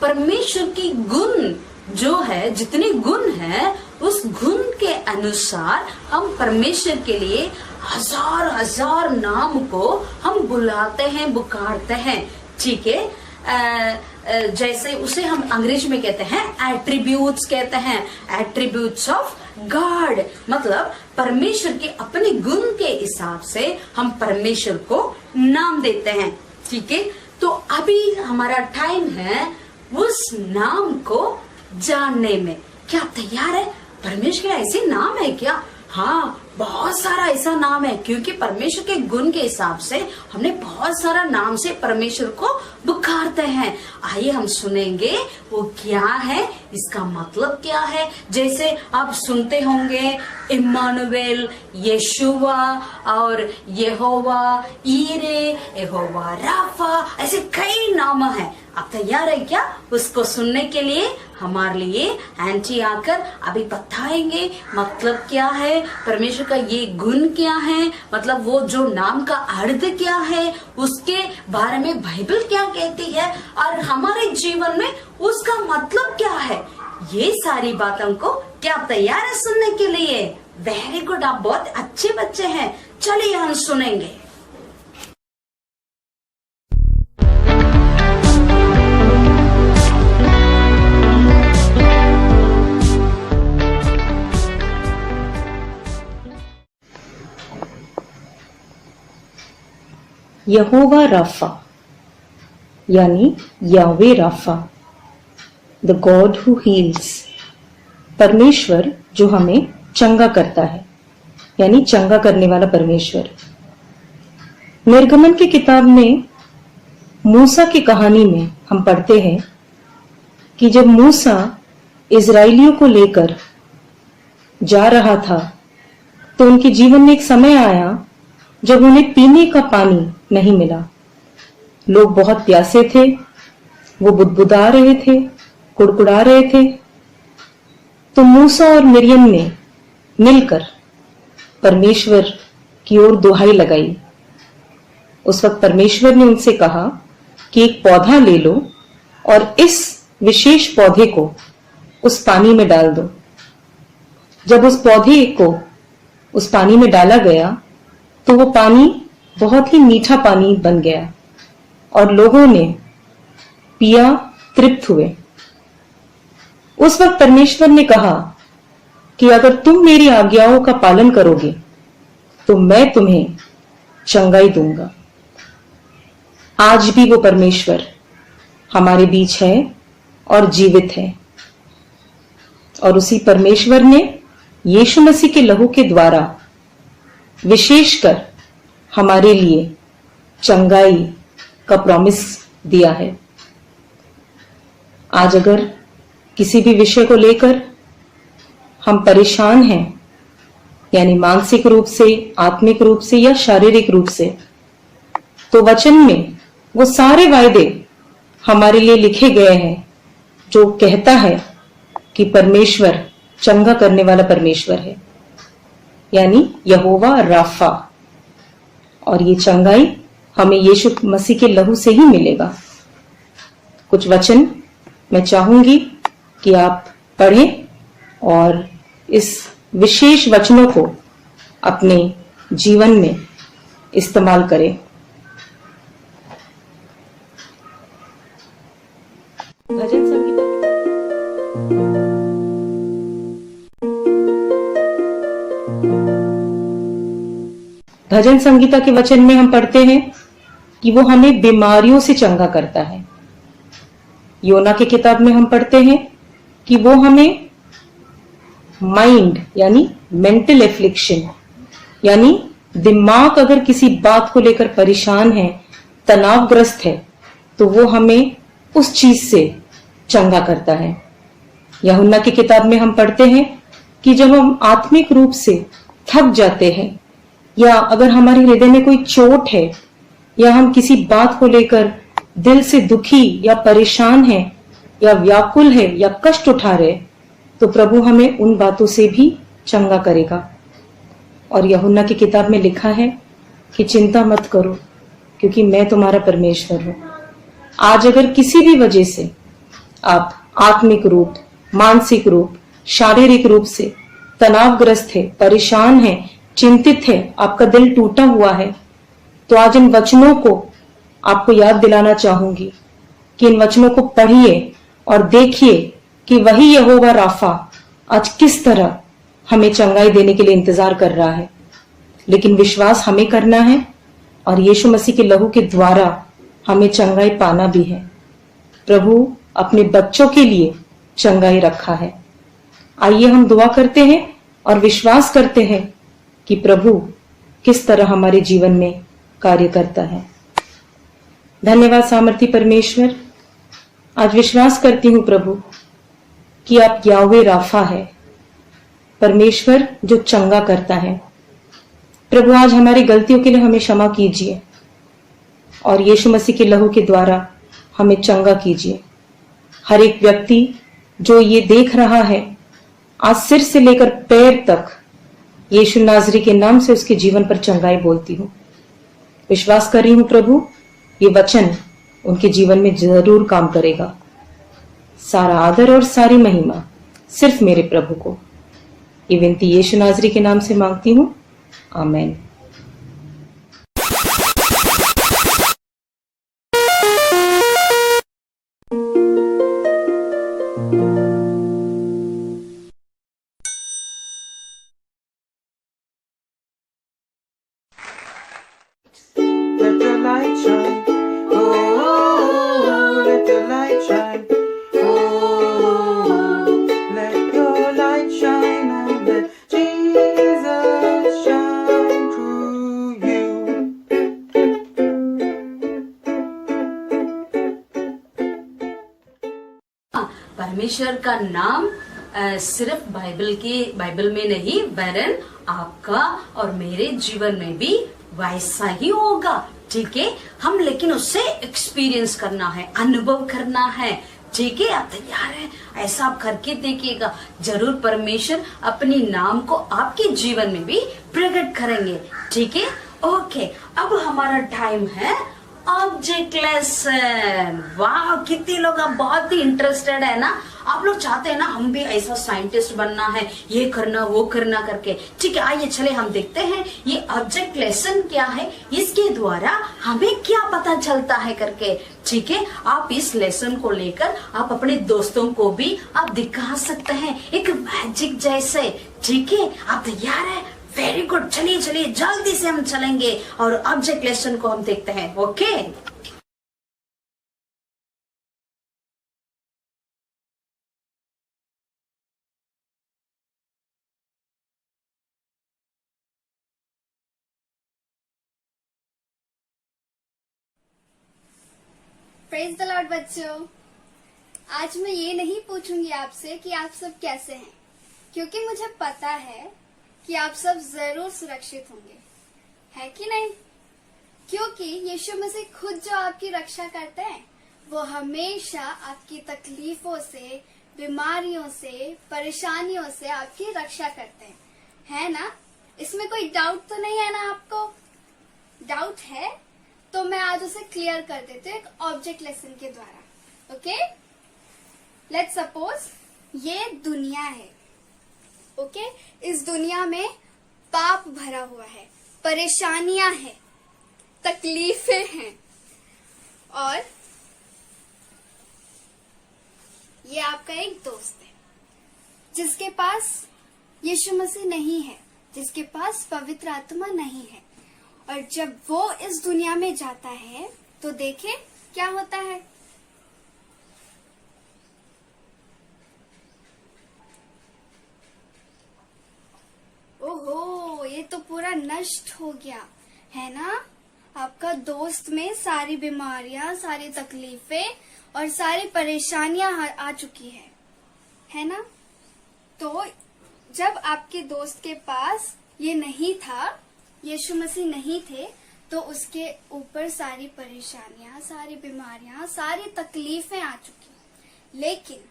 परमेश्वर की गुण जो है, जितने गुण है, उस गुण के अनुसार हम परमेश्वर के लिए हजार हजार नाम को हम बुलाते हैं, पुकारते हैं। ठीक है। जैसे उसे हम अंग्रेजी में कहते हैं एट्रीब्यूट्स कहते हैं, एट्रीब्यूट्स ऑफ गॉड। मतलब परमेश्वर के अपने गुण के हिसाब से हम परमेश्वर को नाम देते हैं। ठीक है। तो अभी हमारा टाइम है उस नाम को जानने में। क्या आप तैयार है? परमेश्वर के ऐसे नाम है क्या? हाँ, बहुत सारा ऐसा नाम है, क्योंकि परमेश्वर के गुण के हिसाब से हमने बहुत सारा नाम से परमेश्वर को पुकारते हैं। आइए हम सुनेंगे वो क्या है, इसका मतलब क्या है। जैसे आप सुनते होंगे इम्मानुएल, यशुआ और यहोवा ईरे, यहोवा राफा, ऐसे कई नाम हैं। आप तैयार है क्या उसको सुनने के लिए? हमारे लिए आंटी आकर अभी बताएंगे मतलब क्या है, परमेश्वर का ये गुण क्या है, मतलब वो जो नाम का अर्थ क्या है, उसके बारे में बाइबल क्या कहती है, और हमारे जीवन में उसका मतलब क्या है। ये सारी बातों को क्या आप तैयार है सुनने के लिए? वेरी गुड, आप बहुत अच्छे बच्चे हैं। चलिए हम सुनेंगे। यहोवा राफा यानी Yahweh Rapha, the God who heals, परमेश्वर जो हमें चंगा करता है, यानी चंगा करने वाला परमेश्वर। निर्गमन की किताब में मूसा की कहानी में हम पढ़ते हैं कि जब मूसा इजराइलियों को लेकर जा रहा था तो उनके जीवन में एक समय आया जब उन्हें पीने का पानी नहीं मिला। लोग बहुत प्यासे थे, वो बुदबुदा रहे थे, कुड़कुड़ा रहे थे। तो मूसा और मिरियम ने मिलकर परमेश्वर की ओर दुहाई लगाई। उस वक्त परमेश्वर ने उनसे कहा कि एक पौधा ले लो और इस विशेष पौधे को उस पानी में डाल दो। जब उस पौधे को उस पानी में डाला गया तो वो पानी बहुत ही मीठा पानी बन गया और लोगों ने पिया, तृप्त हुए। उस वक्त परमेश्वर ने कहा कि अगर तुम मेरी आज्ञाओं का पालन करोगे तो मैं तुम्हें चंगाई दूंगा। आज भी वो परमेश्वर हमारे बीच है और जीवित है, और उसी परमेश्वर ने यीशु मसीह के लहू के द्वारा विशेषकर हमारे लिए चंगाई का प्रॉमिस दिया है। आज अगर किसी भी विषय को लेकर हम परेशान हैं, यानी मानसिक रूप से, आत्मिक रूप से या शारीरिक रूप से, तो वचन में वो सारे वायदे हमारे लिए लिखे गए हैं जो कहता है कि परमेश्वर चंगा करने वाला परमेश्वर है, यानी यहोवा राफा। और ये चंगाई हमें यीशु मसीह के लहू से ही मिलेगा। कुछ वचन मैं चाहूंगी कि आप पढ़ें और इस विशेष वचनों को अपने जीवन में इस्तेमाल करें। भजन संगीता भजन संगीता के वचन में हम पढ़ते हैं कि वो हमें बीमारियों से चंगा करता है। योना की किताब में हम पढ़ते हैं कि वो हमें माइंड यानी मेंटल एफ्लिक्शन, यानी दिमाग अगर किसी बात को लेकर परेशान है, तनावग्रस्त है, तो वो हमें उस चीज से चंगा करता है। यूहन्ना की किताब में हम पढ़ते हैं कि जब हम आत्मिक रूप से थक जाते हैं, या अगर हमारे हृदय में कोई चोट है, या हम किसी बात को लेकर दिल से दुखी या परेशान है, या व्याकुल है, या कष्ट उठा रहे, तो प्रभु हमें उन बातों से भी चंगा करेगा। और यूहन्ना की किताब में लिखा है कि चिंता मत करो, क्योंकि मैं तुम्हारा परमेश्वर हूं। आज अगर किसी भी वजह से आप आत्मिक रूप, मानसिक रूप, शारीरिक रूप से तनावग्रस्त है, परेशान है, चिंतित है, आपका दिल टूटा हुआ है, तो आज इन वचनों को आपको याद दिलाना चाहूंगी कि इन वचनों को पढ़िए और देखिए कि वही यहोवा राफा आज किस तरह हमें चंगाई देने के लिए इंतजार कर रहा है। लेकिन विश्वास हमें करना है और यीशु मसीह के लहू के द्वारा हमें चंगाई पाना भी है। प्रभु अपने बच्चों के लिए चंगाई रखा है। आइए हम दुआ करते हैं और विश्वास करते हैं कि प्रभु किस तरह हमारे जीवन में कार्य करता है। धन्यवाद सामर्थी परमेश्वर। आज विश्वास करती हूँ प्रभु कि आप यावे राफा है, परमेश्वर जो चंगा करता है। प्रभु आज हमारी गलतियों के लिए हमें क्षमा कीजिए और यीशु मसीह के लहू के द्वारा हमें चंगा कीजिए। हर एक व्यक्ति जो ये देख रहा है, आज सिर से लेकर पैर तक यीशु नाजरी के नाम से उसके जीवन पर चंगाई बोलती हूँ। विश्वास कर रही हूँ प्रभु ये वचन उनके जीवन में जरूर काम करेगा। सारा आदर और सारी महिमा सिर्फ मेरे प्रभु को। ये विनती यीशु नाजरी के नाम से मांगती हूँ, आमीन। Let your light shine. Oh, let your light shine. Oh, let your light shine and let Jesus shine through you. परमेश्वर का नाम सिर्फ बाइबल में नहीं, वरन आपका और मेरे जीवन में भी वैसा ही होगा। ठीक है, हम लेकिन उससे एक्सपीरियंस करना है, अनुभव करना है। ठीक है, आप तैयार हैं? ऐसा आप करके देखिएगा, जरूर परमेश्वर अपनी नाम को आपके जीवन में भी प्रकट करेंगे। ठीक है, ओके। अब हमारा टाइम है ऑब्जेक्ट लेसन। वाह, कितने लोग आप बहुत ही इंटरेस्टेड है ना। आप लोग चाहते हैं ना हम भी ऐसा साइंटिस्ट बनना है, ये करना वो करना करके। ठीक है, आइए चले हम देखते हैं ये ऑब्जेक्ट लेसन क्या है, इसके द्वारा हमें क्या पता चलता है करके। ठीक है, आप इस लेसन को लेकर आप अपने दोस्तों को भी आप दिखा सकते हैं एक मैजिक जैसे। ठीक है, आप तैयार है? वेरी गुड, चलिए चलिए जल्दी से हम चलेंगे और ऑब्जेक्ट लेसन को हम देखते हैं। ओके, प्रेज द लॉर्ड बच्चों। आज मैं ये नहीं पूछूंगी आपसे कि आप सब कैसे हैं, क्योंकि मुझे पता है कि आप सब जरूर सुरक्षित होंगे, है कि नहीं? क्योंकि यीशु मसीह खुद जो आपकी रक्षा करते हैं, वो हमेशा आपकी तकलीफों से, बीमारियों से, परेशानियों से आपकी रक्षा करते हैं, है ना? इसमें कोई डाउट तो नहीं है ना आपको? डाउट है तो मैं आज उसे क्लियर कर देती हूँ एक ऑब्जेक्ट लेसन के द्वारा। ओके, लेट्स सपोज ये दुनिया है। ओके, इस दुनिया में पाप भरा हुआ है, परेशानियां हैं, तकलीफें हैं, और ये आपका एक दोस्त है जिसके पास यीशु मसीह नहीं है, जिसके पास पवित्र आत्मा नहीं है। और जब वो इस दुनिया में जाता है तो देखे क्या होता है। ओहो, ये तो पूरा नष्ट हो गया है ना। आपका दोस्त में सारी बीमारियां, सारी तकलीफें और सारी परेशानियां आ चुकी है ना। तो जब आपके दोस्त के पास ये नहीं था, यीशु मसीह नहीं थे, तो उसके ऊपर सारी परेशानियां, सारी बीमारियां, सारी तकलीफें आ चुकी। लेकिन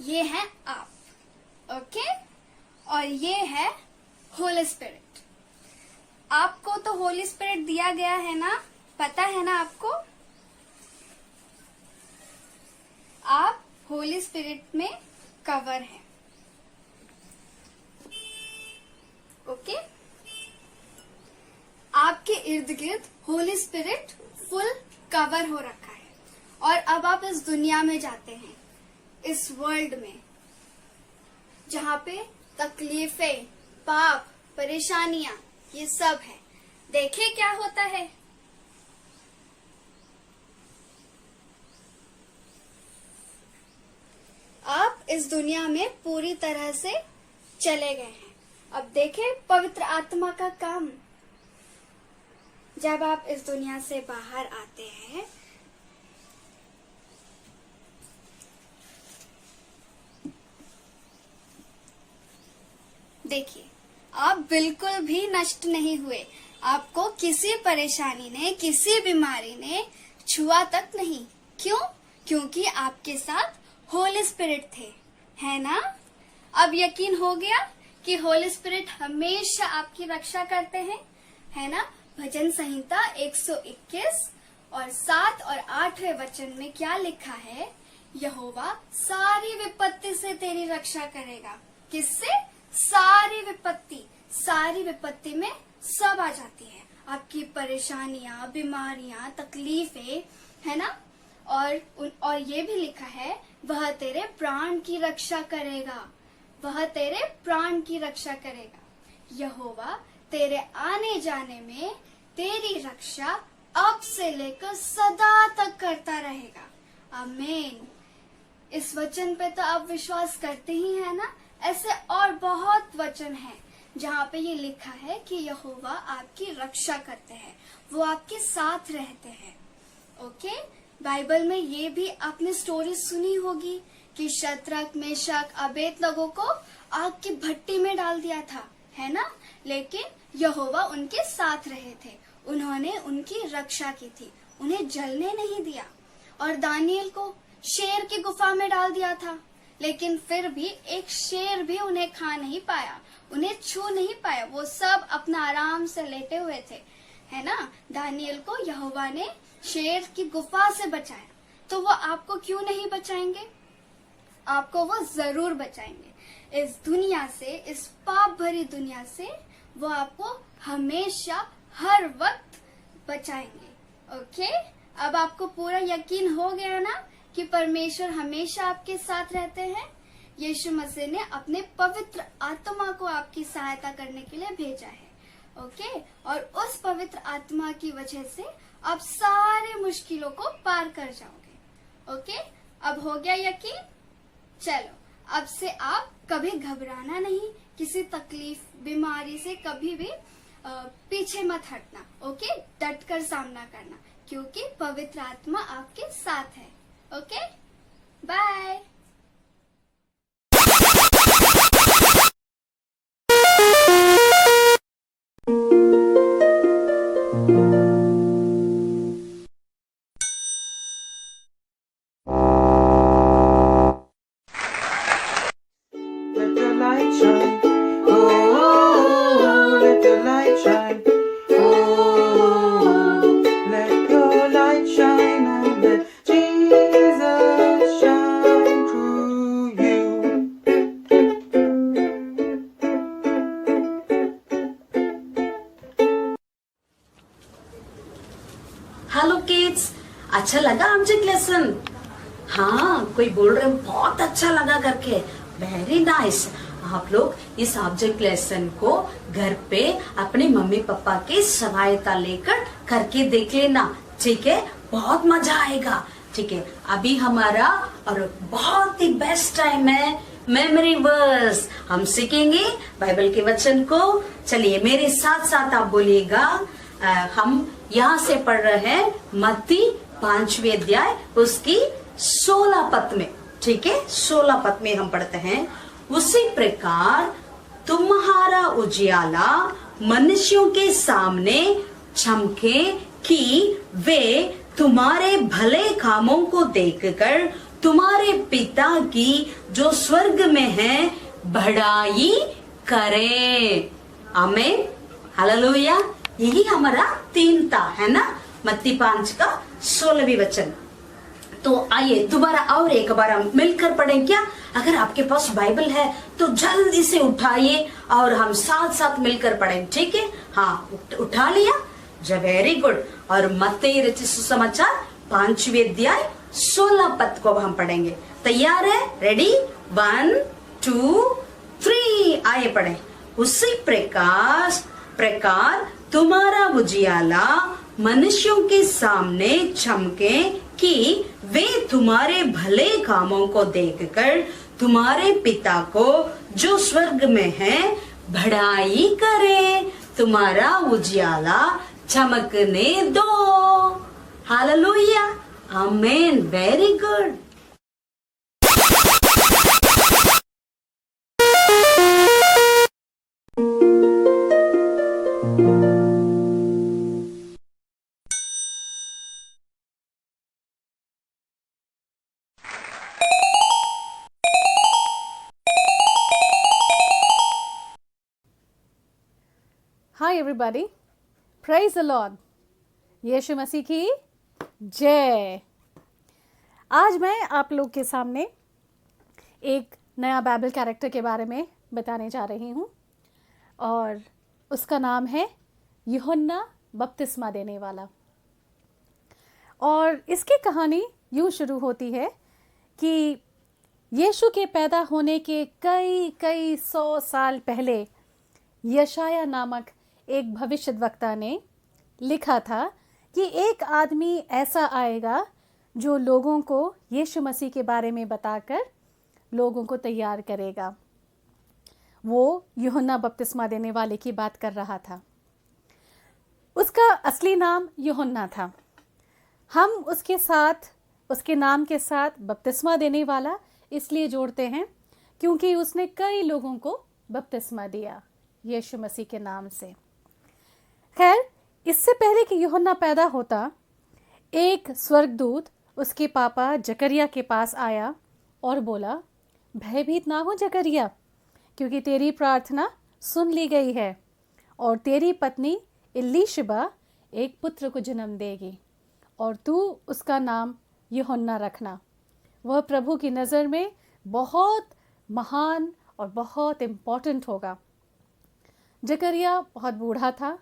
ये है आप, ओके। और ये है होली स्पिरिट। आपको तो होली स्पिरिट दिया गया है ना, पता है ना आपको। आप होली स्पिरिट में कवर हैं, ओके। आपके इर्द गिर्द होली स्पिरिट फुल कवर हो रखा है। और अब आप इस दुनिया में जाते हैं, इस वर्ल्ड में जहाँ पे तकलीफें, पाप, परेशानियां, ये सब है। देखे क्या होता है। आप इस दुनिया में पूरी तरह से चले गए हैं। अब देखें पवित्र आत्मा का काम। जब आप इस दुनिया से बाहर आते हैं, देखिए आप बिल्कुल भी नष्ट नहीं हुए। आपको किसी परेशानी ने, किसी बीमारी ने छुआ तक नहीं। क्यों? क्योंकि आपके साथ होली स्पिरिट थे, है ना। अब यकीन हो गया कि होली स्पिरिट हमेशा आपकी रक्षा करते हैं, है ना। भजन संहिता 121 और 7 और 8वें वचन में क्या लिखा है? यहोवा सारी विपत्ति से तेरी रक्षा करेगा। किससे? सारी विपत्ति में सब आ जाती है। आपकी परेशानियां, बीमारियां, तकलीफें, है ना। और ये भी लिखा है, वह तेरे प्राण की रक्षा करेगा। वह तेरे प्राण की रक्षा करेगा। यहोवा तेरे आने जाने में तेरी रक्षा अब से लेकर सदा तक करता रहेगा। आमीन। इस वचन पे तो आप विश्वास करते ही है ना। ऐसे और बहुत वचन हैं जहाँ पे ये लिखा है कि यहोवा आपकी रक्षा करते हैं, वो आपके साथ रहते हैं, ओके। बाइबल में ये भी आपने स्टोरी सुनी होगी कि शद्रक, मेशक, अबेदनगो को आग की भट्टी में डाल दिया था, है ना। लेकिन यहोवा उनके साथ रहे थे, उन्होंने उनकी रक्षा की थी, उन्हें जलने नहीं दिया। और दानियल को शेर की गुफा में डाल दिया था, लेकिन फिर भी एक शेर भी उन्हें खा नहीं पाया, उन्हें छू नहीं पाया। वो सब अपना आराम से लेटे हुए थे, है ना। दानियल को यहोवा ने शेर की गुफा से बचाया, तो वो आपको क्यों नहीं बचाएंगे? आपको वो जरूर बचाएंगे। इस दुनिया से, इस पाप भरी दुनिया से वो आपको हमेशा, हर वक्त बचाएंगे, ओके। अब आपको पूरा यकीन हो गया ना कि परमेश्वर हमेशा आपके साथ रहते हैं। यीशु मसीह ने अपने पवित्र आत्मा को आपकी सहायता करने के लिए भेजा है, ओके। और उस पवित्र आत्मा की वजह से आप सारे मुश्किलों को पार कर जाओगे, ओके। अब हो गया यकीन? चलो, अब से आप कभी घबराना नहीं, किसी तकलीफ, बीमारी से कभी भी पीछे मत हटना, ओके। डट कर सामना करना, क्योंकि पवित्र आत्मा आपके साथ है, okay. Bye. Let the light shine. Oh, let the light shine. Oh, let your light shine and let Jesus shine through you. Hello kids, अच्छा लगा ऑब्जेक्ट लेसन? हाँ, कोई बोल रहे बहुत अच्छा लगा करके। Very nice. आप लोग इस ऑब्जेक्ट लेसन को घर पे अपने मम्मी पापा की सहायता लेकर करके देख लेना, ठीक है। बहुत मजा आएगा, ठीक है। अभी हमारा और बहुत ही बेस्ट टाइम है मेमोरी वर्स हम सीखेंगे बाइबल के वचन को। चलिए मेरे साथ साथ आप बोलिएगा। हम यहाँ से पढ़ रहे हैं मत्ती 5वें अध्याय उसकी 16 पद में। ठीक है, 16 पद में हम पढ़ते हैं। उसी प्रकार तुम्हारा उजियाला मनुष्यों के सामने चमके कि वे तुम्हारे भले कामों को देखकर तुम्हारे पिता की जो स्वर्ग में है बड़ाई करें। आमीन, हालेलुया। यही हमारा 3 था, है ना, मत्ती 5 का 16वीं वचन। तो आइए दोबारा और एक बार हम मिलकर पढ़ें क्या? अगर आपके पास बाइबल है तो जल्दी से उठाइए और हम साथ साथ मिलकर पढ़ें। ठीक है, हाँ उठा लिया, जब वेरी गुड। और मत्ती रचित सुसमाचार 5वें अध्याय 16 पद को हम पढ़ेंगे। तैयार है? रेडी? 1 2 3 आइए पढ़ें। उसी प्रकार तुम्हारा उजियाला मनुष्यों के सामने चमके कि वे तुम्हारे भले कामों को देखकर तुम्हारे पिता को जो स्वर्ग में है बड़ाई करे। तुम्हारा उजियाला चमकने दो। हालेलुया, आमीन, very good. Hi everybody, praise the Lord, यीशु मसीह की जय। आज मैं आप लोग के सामने एक नया बाइबल कैरेक्टर के बारे में बताने जा रही हूँ और उसका नाम है यूहन्ना बपतिस्मा देने वाला। और इसकी कहानी यूँ शुरू होती है कि यीशु के पैदा होने के कई 100 साल पहले यशाया नामक एक भविष्यद्वक्ता ने लिखा था कि एक आदमी ऐसा आएगा जो लोगों को यीशु मसीह के बारे में बताकर लोगों को तैयार करेगा। वो यूहन्ना बपतिस्मा देने वाले की बात कर रहा था। उसका असली नाम यूहन्ना था। हम उसके साथ, उसके नाम के साथ बपतिस्मा देने वाला इसलिए जोड़ते हैं क्योंकि उसने कई लोगों को बपतिस्मा दिया यीशु मसीह के नाम से। खैर, इससे पहले कि यूहन्ना पैदा होता, एक स्वर्गदूत उसके पापा जकरिया के पास आया और बोला, भयभीत ना हो जकरिया, क्योंकि तेरी प्रार्थना सुन ली गई है और तेरी पत्नी इलीशिबा एक पुत्र को जन्म देगी और तू उसका नाम यूहन्ना रखना। वह प्रभु की नज़र में बहुत महान और बहुत इम्पोर्टेंट होगा। जकरिया बहुत बूढ़ा था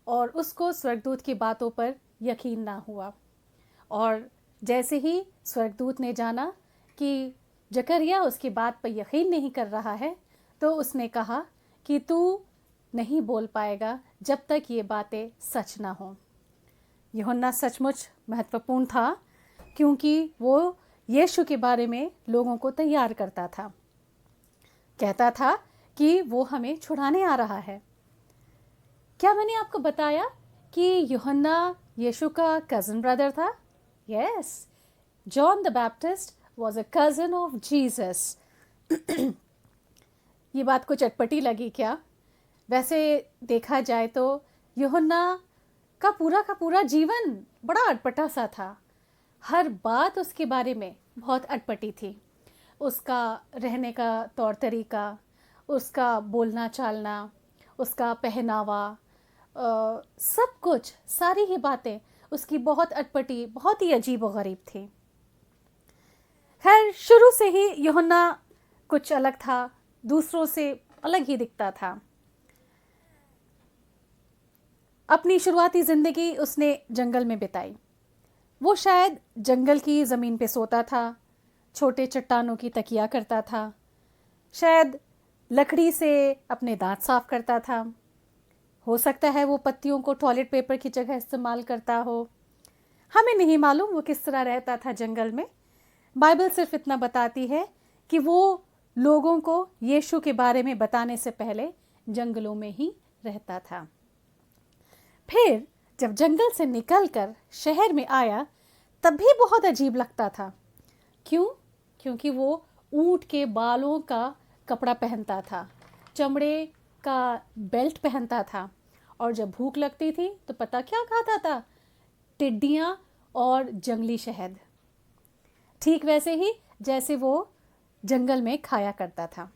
और उसको स्वर्गदूत की बातों पर यकीन ना हुआ। और जैसे ही स्वर्गदूत ने जाना कि जकरिया उसकी बात पर यकीन नहीं कर रहा है, तो उसने कहा कि तू नहीं बोल पाएगा जब तक ये बातें सच ना हो। यूहन्ना सचमुच महत्वपूर्ण था क्योंकि वो यीशु के बारे में लोगों को तैयार करता था। कहता था कि वो हमें छुड़ाने आ रहा है। क्या मैंने आपको बताया कि यूहन्ना यीशु का कज़न ब्रदर था? Yes, John the Baptist was a cousin of Jesus. ये बात कुछ अटपटी लगी क्या? वैसे देखा जाए तो यूहन्ना का पूरा जीवन बड़ा अटपटा सा था। हर बात उसके बारे में बहुत अटपटी थी। उसका रहने का तौर तरीका, उसका बोलना चालना, उसका पहनावा, सब कुछ, सारी ही बातें उसकी बहुत अटपटी, बहुत ही अजीब और गरीब थी। खैर, शुरू से ही यूहन्ना कुछ अलग था, दूसरों से अलग ही दिखता था। अपनी शुरुआती ज़िंदगी उसने जंगल में बिताई। वो शायद जंगल की ज़मीन पे सोता था, छोटे चट्टानों की तकिया करता था, शायद लकड़ी से अपने दांत साफ करता था। हो सकता है वो पत्तियों को टॉयलेट पेपर की जगह इस्तेमाल करता हो। हमें नहीं मालूम वो किस तरह रहता था जंगल में। बाइबल सिर्फ इतना बताती है कि वो लोगों को यीशु के बारे में बताने से पहले जंगलों में ही रहता था। फिर जब जंगल से निकलकर शहर में आया तब भी बहुत अजीब लगता था। क्यों? क्योंकि वो ऊंट के बालों का कपड़ा पहनता था, चमड़े का बेल्ट पहनता था, और जब भूख लगती थी तो पता क्या खाता था? टिड्डियाँ और जंगली शहद, ठीक वैसे ही जैसे वो जंगल में खाया करता था।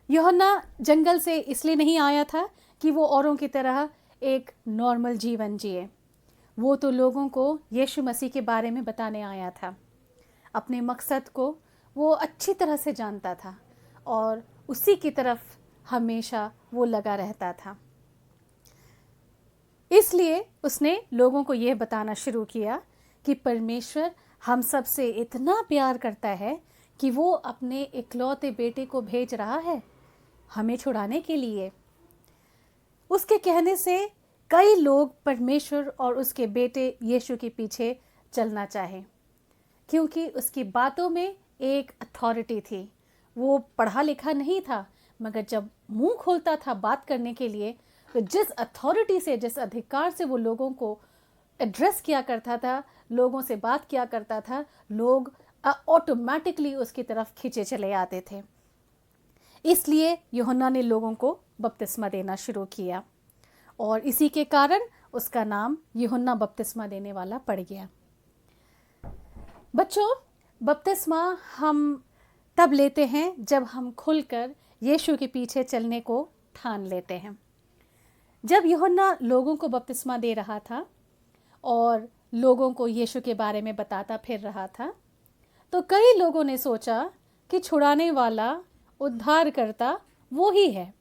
यूहन्ना जंगल से इसलिए नहीं आया था कि वो औरों की तरह एक नॉर्मल जीवन जिए। वो तो लोगों को यीशु मसीह के बारे में बताने आया था। अपने मकसद को वो अच्छी तरह से जानता था और उसी की तरफ हमेशा वो लगा रहता था। इसलिए उसने लोगों को यह बताना शुरू किया कि परमेश्वर हम सब से इतना प्यार करता है कि वो अपने इकलौते बेटे को भेज रहा है हमें छुड़ाने के लिए। उसके कहने से कई लोग परमेश्वर और उसके बेटे यीशु के पीछे चलना चाहे, क्योंकि उसकी बातों में एक अथॉरिटी थी। वो पढ़ा लिखा नहीं था, मगर जब मुंह खोलता था बात करने के लिए तो जिस अथॉरिटी से, जिस अधिकार से वो लोगों को एड्रेस किया करता था, लोगों से बात किया करता था, लोग ऑटोमेटिकली उसकी तरफ खींचे चले आते थे। इसलिए यूहन्ना ने लोगों को बपतिस्मा देना शुरू किया और इसी के कारण उसका नाम यूहन्ना बपतिस्मा देने वाला पड़ गया। बच्चों, बपतिस्मा हम तब लेते हैं जब हम खुलकर यीशु के पीछे चलने को ठान लेते हैं। जब यूहन्ना लोगों को बपतिस्मा दे रहा था और लोगों को यीशु के बारे में बताता फिर रहा था, तो कई लोगों ने सोचा कि छुड़ाने वाला, उद्धारकर्ता वो ही है,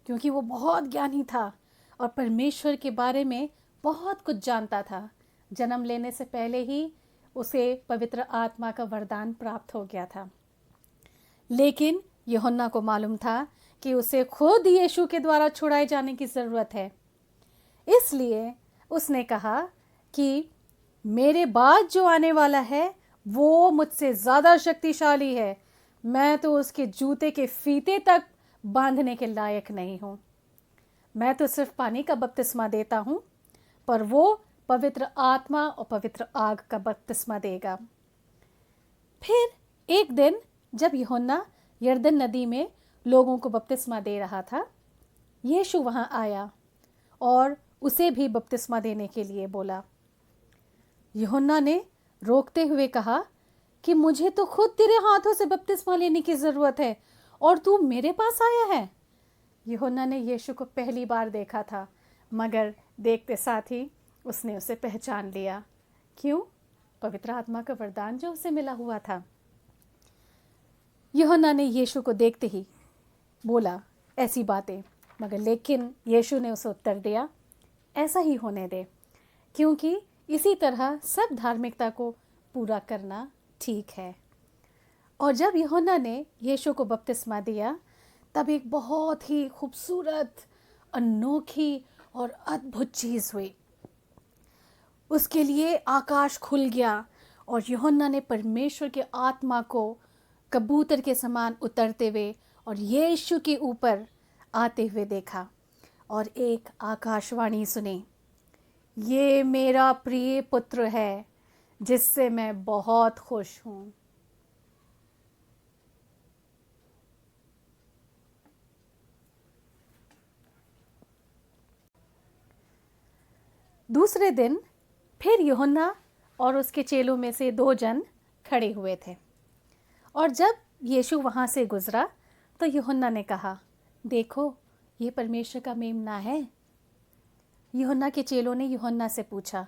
क्योंकि वो बहुत ज्ञानी था और परमेश्वर के बारे में बहुत कुछ जानता था। जन्म लेने से पहले ही उसे पवित्र आत्मा का वरदान प्राप्त हो गया था। लेकिन यूहन्ना को मालूम था कि उसे खुद यीशु के द्वारा छुड़ाए जाने की ज़रूरत है। इसलिए उसने कहा कि मेरे बाद जो आने वाला है वो मुझसे ज़्यादा शक्तिशाली है, मैं तो उसके जूते के फीते तक बांधने के लायक नहीं हूँ। मैं तो सिर्फ पानी का बपतिस्मा देता हूँ, पर वो पवित्र आत्मा और पवित्र आग का बपतिस्मा देगा। फिर एक दिन जब यूहन्ना यरदन नदी में लोगों को बपतिस्मा दे रहा था, यीशु वहाँ आया और उसे भी बपतिस्मा देने के लिए बोला। यूहन्ना ने रोकते हुए कहा कि मुझे तो खुद तेरे हाथों से बपतिस्मा लेने की ज़रूरत है और तू मेरे पास आया है। यूहन्ना ने यीशु को पहली बार देखा था, मगर देखते साथ ही उसने उसे पहचान लिया। क्यों? पवित्र आत्मा का वरदान जो उसे मिला हुआ था। यूहन्ना ने यीशु को देखते ही बोला ऐसी बातें, मगर लेकिन यीशु ने उसे उत्तर दिया, ऐसा ही होने दे, क्योंकि इसी तरह सब धार्मिकता को पूरा करना ठीक है। और जब यूहन्ना ने यीशु को बपतिस्मा दिया, तब एक बहुत ही खूबसूरत, अनोखी और अद्भुत चीज़ हुई। उसके लिए आकाश खुल गया और यूहन्ना ने परमेश्वर के आत्मा को कबूतर के समान उतरते हुए और यीशु के ऊपर आते हुए देखा और एक आकाशवाणी सुनी, ये मेरा प्रिय पुत्र है जिससे मैं बहुत खुश हूँ। दूसरे दिन फिर यूहन्ना और उसके चेलों में से 2 जन खड़े हुए थे और जब यीशु वहाँ से गुजरा तो यूहन्ना ने कहा, देखो ये परमेश्वर का मेमना है। यूहन्ना के चेलों ने यूहन्ना से पूछा,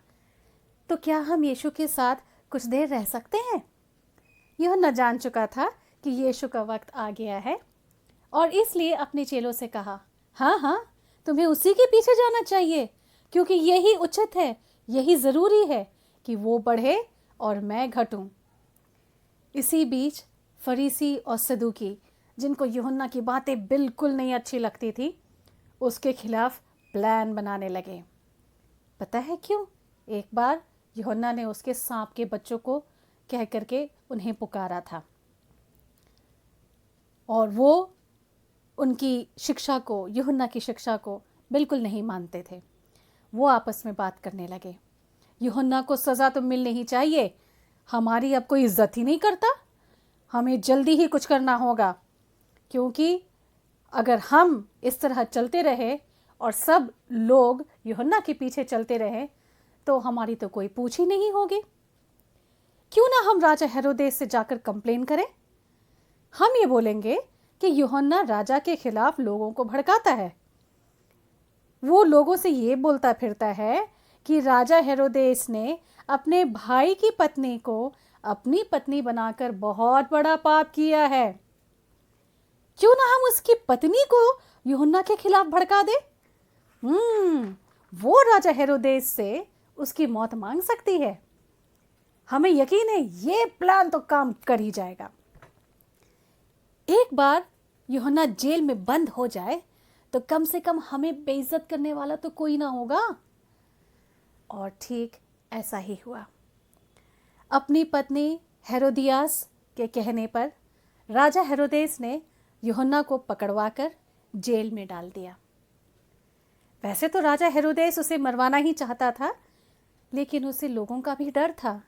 तो क्या हम यीशु के साथ कुछ देर रह सकते हैं? यूहन्ना जान चुका था कि यीशु का वक्त आ गया है और इसलिए अपने चेलों से कहा, हाँ हाँ, तुम्हें उसी के पीछे जाना चाहिए, क्योंकि यही उचित है, यही ज़रूरी है कि वो बढ़े और मैं घटूं। इसी बीच फरीसी और सदूकी, जिनको यूहन्ना की बातें बिल्कुल नहीं अच्छी लगती थी, उसके खिलाफ प्लान बनाने लगे। पता है क्यों? एक बार यूहन्ना ने उसके सांप के बच्चों को कह करके उन्हें पुकारा था। और वो उनकी शिक्षा को, यूहन्ना की शिक्षा को बिल्कुल नहीं मानते थे। वो आपस में बात करने लगे, यूहन्ना को सज़ा तो मिलनी ही चाहिए, हमारी अब कोई इज्जत ही नहीं करता, हमें जल्दी ही कुछ करना होगा, क्योंकि अगर हम इस तरह चलते रहे और सब लोग यूहन्ना के पीछे चलते रहे तो हमारी तो कोई पूछ ही नहीं होगी। क्यों ना हम राजा हेरोदेस से जाकर कंप्लेन करें। हम ये बोलेंगे कि यूहन्ना राजा के खिलाफ लोगों को भड़काता है, वो लोगों से ये बोलता फिरता है कि राजा हेरोदेस ने अपने भाई की पत्नी को अपनी पत्नी बनाकर बहुत बड़ा पाप किया है। क्यों ना हम उसकी पत्नी को यूहन्ना के खिलाफ भड़का दे। वो राजा हेरोदेस से उसकी मौत मांग सकती है। हमें यकीन है ये प्लान तो काम कर ही जाएगा। एक बार यूहन्ना जेल में बंद हो जाए तो कम से कम हमें बेइज्जत करने वाला तो कोई ना होगा। और ठीक ऐसा ही हुआ। अपनी पत्नी हेरोदियास के कहने पर राजा हेरोदेस ने यूहन्ना को पकड़वाकर जेल में डाल दिया। वैसे तो राजा हेरोदेस उसे मरवाना ही चाहता था, लेकिन उसे लोगों का भी डर था,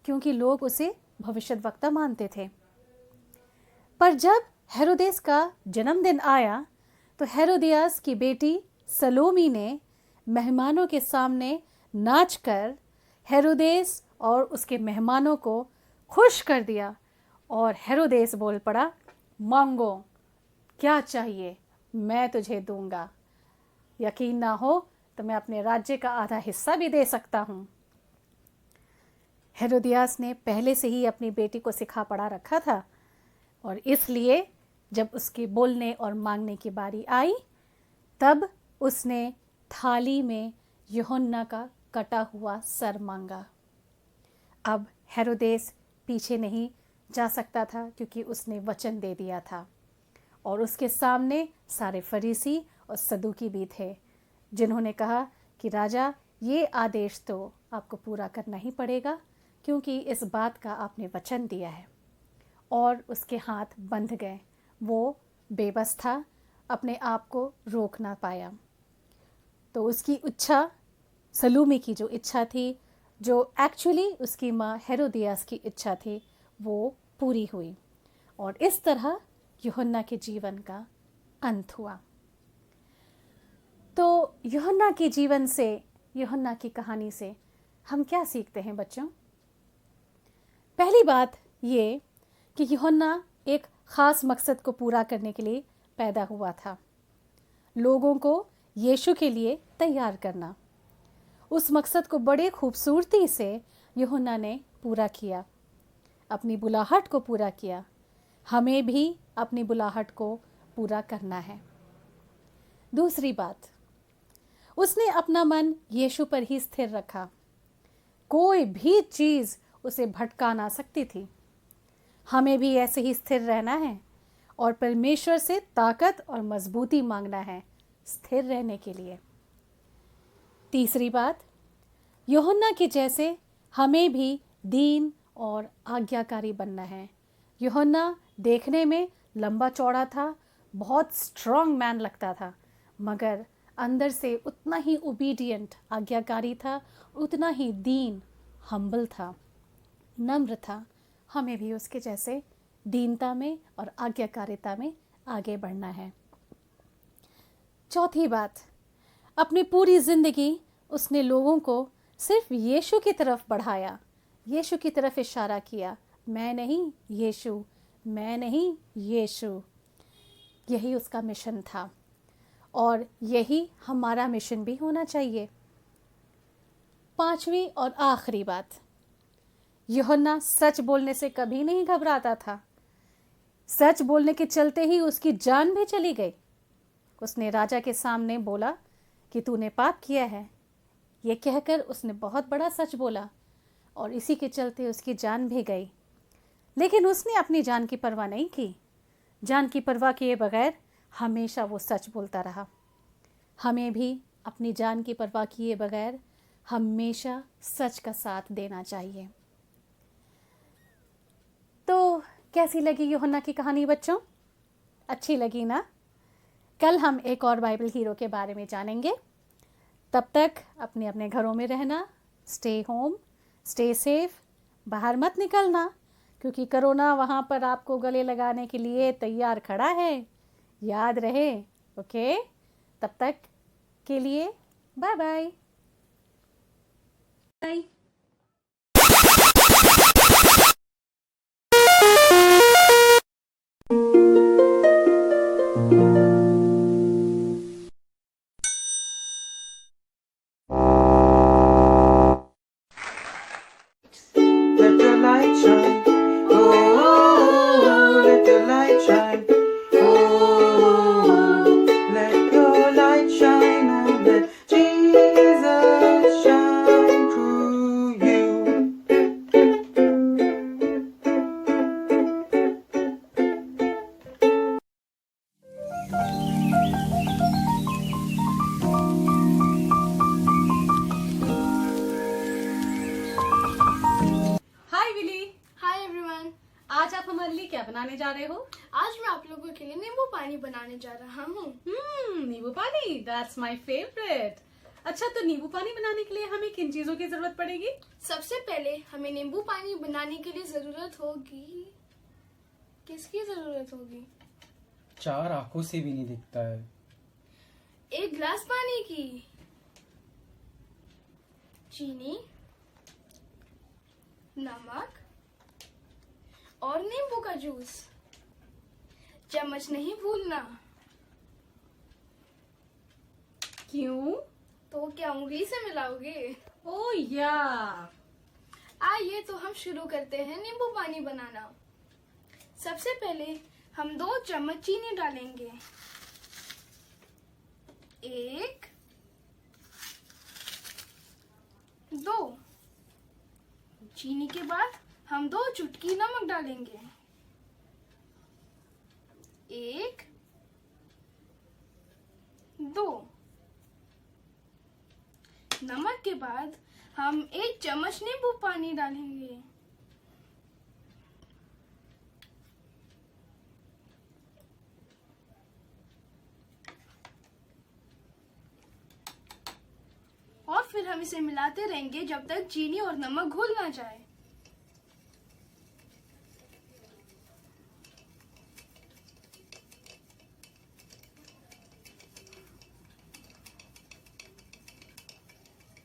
क्योंकि लोग उसे भविष्यद्वक्ता मानते थे। पर जब हेरोदेस का जन्मदिन आया तो हेरोदियास की बेटी सलोमी ने मेहमानों के सामने नाचकर हेरोदेस और उसके मेहमानों को खुश कर दिया। और हेरोदेस बोल पड़ा, मांगो, क्या चाहिए मैं तुझे दूंगा। यकीन ना हो तो मैं अपने राज्य का आधा हिस्सा भी दे सकता हूँ। हेरोदियास ने पहले से ही अपनी बेटी को सिखा पढ़ा रखा था, और इसलिए जब उसके बोलने और मांगने की बारी आई तब उसने थाली में यूहन्ना का कटा हुआ सर मांगा। अब हेरोदेस पीछे नहीं जा सकता था, क्योंकि उसने वचन दे दिया था, और उसके सामने सारे फरीसी और सदूकी भी थे, जिन्होंने कहा कि राजा, ये आदेश तो आपको पूरा करना ही पड़ेगा, क्योंकि इस बात का आपने वचन दिया है। और उसके हाथ बंध गए। वो बेबस था, अपने आप को रोक ना पाया। तो उसकी इच्छा, सलूमी की जो इच्छा थी, जो एक्चुअली उसकी माँ हेरोदियास की इच्छा थी, वो पूरी हुई। और इस तरह यूहन्ना के जीवन का अंत हुआ। तो यूहन्ना के जीवन से, यूहन्ना की कहानी से हम क्या सीखते हैं बच्चों? पहली बात ये कि यूहन्ना एक ख़ास मकसद को पूरा करने के लिए पैदा हुआ था, लोगों को यीशु के लिए तैयार करना। उस मकसद को बड़े खूबसूरती से यूहन्ना ने पूरा किया, अपनी बुलाहट को पूरा किया। हमें भी अपनी बुलाहट को पूरा करना है। दूसरी बात, उसने अपना मन यीशु पर ही स्थिर रखा। कोई भी चीज़ उसे भटका ना सकती थी। हमें भी ऐसे ही स्थिर रहना है और परमेश्वर से ताकत और मजबूती मांगना है स्थिर रहने के लिए। तीसरी बात, यूहन्ना के जैसे हमें भी दीन और आज्ञाकारी बनना है। यूहन्ना देखने में लंबा चौड़ा था, बहुत स्ट्रॉन्ग मैन लगता था, मगर अंदर से उतना ही ओबीडियंट, आज्ञाकारी था, उतना ही दीन, हम्बल था, नम्र था। हमें भी उसके जैसे दीनता में और आज्ञाकारिता में आगे बढ़ना है। चौथी बात, अपनी पूरी जिंदगी उसने लोगों को सिर्फ यीशु की तरफ बढ़ाया, यीशु की तरफ इशारा किया। मैं नहीं यीशु, मैं नहीं यीशु। यही उसका मिशन था, और यही हमारा मिशन भी होना चाहिए। पांचवी और आखिरी बात, यूहन्ना सच बोलने से कभी नहीं घबराता था। सच बोलने के चलते ही उसकी जान भी चली गई। उसने राजा के सामने बोला कि तूने पाप किया है। ये कहकर उसने बहुत बड़ा सच बोला, और इसी के चलते उसकी जान भी गई। लेकिन उसने अपनी जान की परवाह नहीं की। जान की परवाह किए बगैर हमेशा वो सच बोलता रहा। हमें भी अपनी जान की परवाह किए बगैर हमेशा सच का साथ देना चाहिए। तो कैसी लगी यूहन्ना की कहानी बच्चों? अच्छी लगी ना? कल हम एक और बाइबल हीरो के बारे में जानेंगे। तब तक अपने अपने घरों में रहना, स्टे होम, स्टे सेफ, बाहर मत निकलना क्योंकि कोरोना वहाँ पर आपको गले लगाने के लिए तैयार खड़ा है। याद रहे, ओके? तब तक के लिए bye bye. Bye. Let your light shine. Oh, let your light shine. Oh, let your light shine and let Jesus shine through you. Hi Willy, hi everyone. आज आप हमारे लिए क्या बनाने जा रहे हो? आज मैं आप लोगों के लिए नींबू पानी बनाने जा रहा हूँ। नींबू पानी, दैट्स माय फेवरेट। अच्छा, तो नींबू पानी बनाने के लिए हमें किन चीजों की जरूरत पड़ेगी? सबसे पहले हमें नींबू पानी बनाने के लिए जरूरत होगी, किसकी जरूरत होगी? 4 आंखों से भी नहीं दिखता है। 1 गिलास पानी की, चीनी, नमक और नींबू का जूस। चम्मच नहीं भूलना। क्यों? तो क्या उंगली से मिलाओगे? ओ या। आइए तो हम शुरू करते हैं नींबू पानी बनाना। सबसे पहले हम 2 चम्मच चीनी डालेंगे। 1, 2। चीनी के बाद हम 2 चुटकी नमक डालेंगे। 1, 2। नमक के बाद हम 1 चम्मच नींबू पानी डालेंगे। और फिर हम इसे मिलाते रहेंगे जब तक चीनी और नमक घुल ना जाए।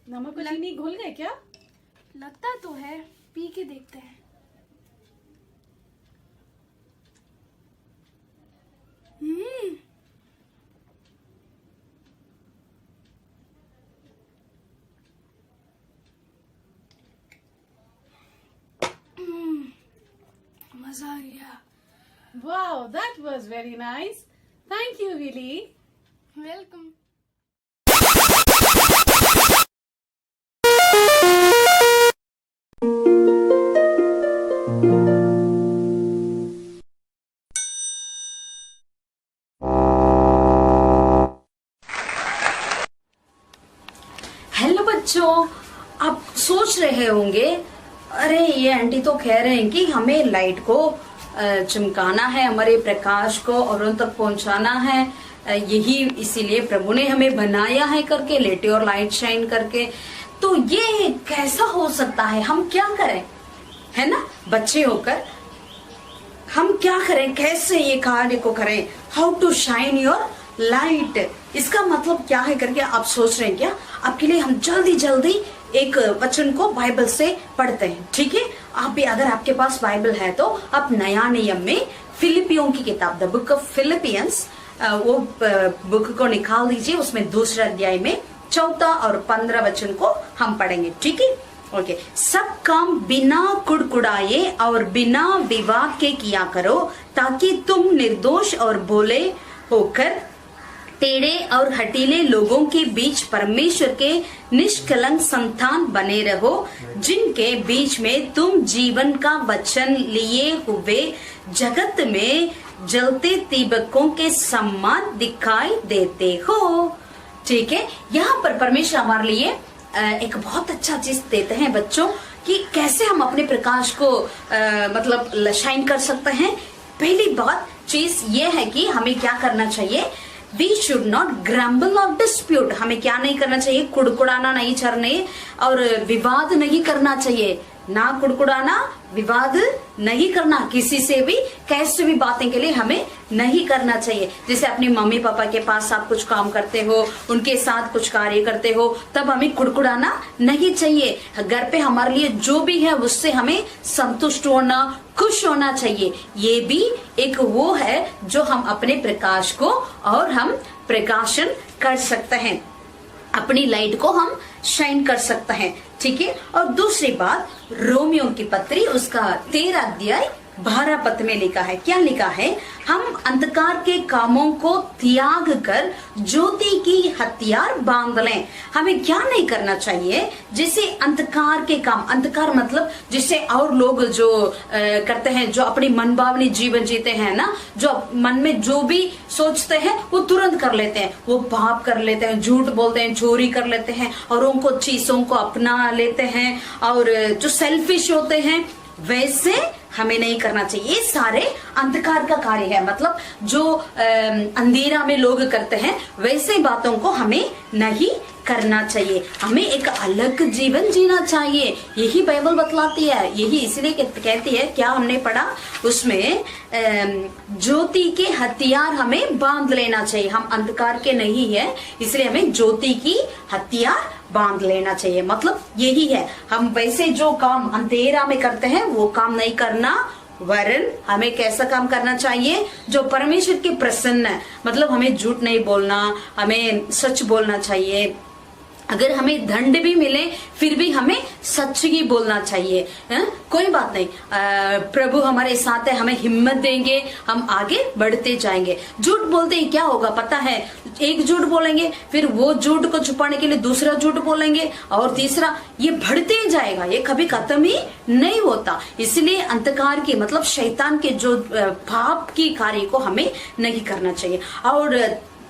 नमक और चीनी घुल गए क्या? लगता तो है, पी के देखते हैं। मजा आ गया। Wow, that was very nice. Thank you Willy. Welcome. Hello बच्चों, आप सोच रहे होंगे, अरे ये आंटी तो कह रहे हैं कि हमें लाइट को चमकाना है, हमारे प्रकाश को औरों तक पहुंचाना है, यही इसीलिए प्रभु ने हमें बनाया है करके, लेट योर लाइट शाइन करके। तो ये कैसा हो सकता है? हम क्या करें, है ना? बच्चे होकर हम क्या करें, कैसे ये कार्य को करें? How to shine your light, इसका मतलब क्या है करके आप सोच रहे हैं क्या? आपके लिए हम जल्दी जल्दी एक वचन को बाइबल से पढ़ते हैं, ठीक है? आप भी अगर आपके पास बाइबल है तो आप नया नियम में फिलिपियों की किताब द बुक ऑफ फिलिपियंस, वो बुक को निकाल लीजिए। उसमें 2 अध्याय में 14 और 15 वचन को हम पढ़ेंगे, ठीक है? ओके। सब काम बिना कुड़कुड़ाए और बिना विवाद के किया करो, ताकि तुम निर्दोष और भोले होकर टेढ़े और हटीले लोगों के बीच परमेश्वर के निष्कलंक संतान बने रहो, जिनके बीच में तुम जीवन का वचन लिए हुए जगत में जलते दीपकों के समान दिखाई देते हो। ठीक है, यहाँ पर परमेश्वर हमारे लिए एक बहुत अच्छा चीज देते हैं बच्चों, कि कैसे हम अपने प्रकाश को मतलब शाइन कर सकते हैं। पहली बात, चीज ये है कि हमें क्या करना चाहिए, We should not grumble or dispute. हमें क्या नहीं करना चाहिए, कुड़कुड़ाना नहीं चाहिए और विवाद नहीं करना चाहिए। ना कुड़कुड़ाना, विवाद नहीं करना, किसी से भी कैसे भी बातें के लिए हमें नहीं करना चाहिए। जैसे अपनी मम्मी पापा के पास आप कुछ काम करते हो, उनके साथ कुछ कार्य करते हो, तब हमें कुड़कुड़ाना नहीं चाहिए। घर पे हमारे लिए जो भी है उससे हमें संतुष्ट होना, खुश होना चाहिए। ये भी एक वो है जो हम अपने प्रकाश को और हम प्रकाशन कर सकते हैं, अपनी लाइट को हम शाइन कर सकते हैं, ठीक है। और दूसरी बात, रोमियो की पत्री उसका 13 अध्याय 12 पद में लिखा है, क्या लिखा है, हम अंधकार के कामों को त्याग कर ज्योति की हथियार बांध लें। हमें क्या नहीं करना चाहिए, जिसे अंधकार के काम, अंधकार मतलब जिसे और लोग जो करते हैं, जो अपनी मनभावनी जीवन जीते हैं ना, जो मन में जो भी सोचते हैं वो तुरंत कर लेते हैं, वो पाप कर लेते हैं, झूठ बोलते हैं, चोरी कर लेते हैं और उनको चीजों को अपना लेते हैं, और जो सेल्फिश होते हैं वैसे हमें नहीं करना चाहिए। ये सारे अंधकार का कार्य है, मतलब जो अंधेरा में लोग करते हैं वैसे बातों को हमें नहीं करना चाहिए। हमें एक अलग जीवन जीना चाहिए, यही बाइबल बतलाती है। यही इसलिए कहती है, क्या हमने पढ़ा उसमें, ज्योति के हथियार हमें बांध लेना चाहिए। हम अंधकार के नहीं है, इसलिए हमें ज्योति की हथियार बांध लेना चाहिए। मतलब यही है, हम वैसे जो काम अंधेरा में करते हैं वो काम नहीं करना, वरन हमें कैसा काम करना चाहिए जो परमेश्वर के प्रसन्न है। मतलब हमें झूठ नहीं बोलना, हमें सच बोलना चाहिए। अगर हमें दंड भी मिले फिर भी हमें सच ही बोलना चाहिए, है? कोई बात नहीं, प्रभु हमारे साथ है, हमें हिम्मत देंगे, हम आगे बढ़ते जाएंगे। झूठ बोलते ही क्या होगा पता है, एक झूठ बोलेंगे फिर वो झूठ को छुपाने के लिए दूसरा झूठ बोलेंगे और तीसरा, ये बढ़ते ही जाएगा, ये कभी खत्म ही नहीं होता। इसलिए अंधकार की मतलब शैतान के जो पाप की कार्य को हमें नहीं करना चाहिए। और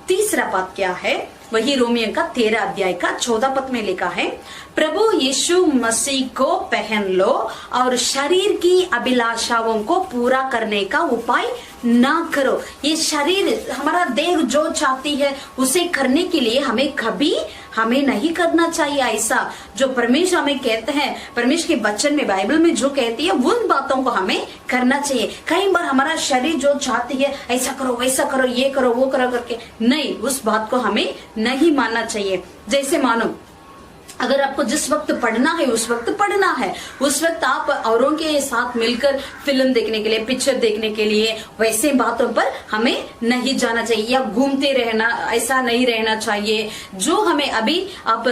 तीसरा बात क्या है, वही रोमियो का 13 अध्याय का 14 पद में लिखा है, प्रभु यीशु मसीह को पहन लो और शरीर की अभिलाषाओं को पूरा करने का उपाय ना करो। ये शरीर, हमारा देह जो चाहती है उसे करने के लिए हमें नहीं करना चाहिए। ऐसा जो परमेश्वर हमें कहते हैं, परमेश्वर के वचन में, बाइबल में जो कहती है उन बातों को हमें करना चाहिए। कई बार हमारा शरीर जो चाहती है ऐसा करो, वैसा करो, ये करो, वो करो करके, नहीं, उस बात को हमें नहीं मानना चाहिए। जैसे मानो अगर आपको जिस वक्त पढ़ना है उस वक्त पढ़ना है, उस वक्त आप औरों के साथ मिलकर फिल्म देखने के लिए, पिक्चर देखने के लिए, वैसे बातों पर हमें नहीं जाना चाहिए या घूमते रहना, ऐसा नहीं रहना चाहिए। जो हमें अभी आप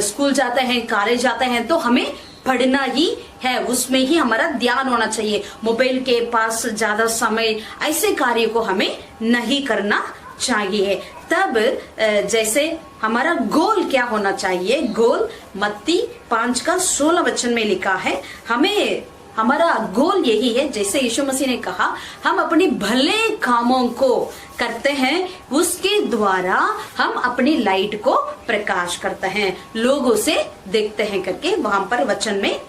स्कूल जाते हैं, कॉलेज जाते हैं तो हमें पढ़ना ही है, उसमें ही हमारा ध्यान होना चाहिए। मोबाइल के पास ज्यादा समय, ऐसे कार्य को हमें नहीं करना चाहिए। तब जैसे हमारा गोल क्या होना चाहिए, गोल मत्ती 5 का 16 वचन में लिखा है, हमारा गोल यही है, जैसे यीशु मसीह ने कहा, हम अपने भले कामों को करते हैं, उसके द्वारा हम अपनी लाइट को प्रकाश करते हैं, लोग उसे देखते हैं करके वहां पर वचन में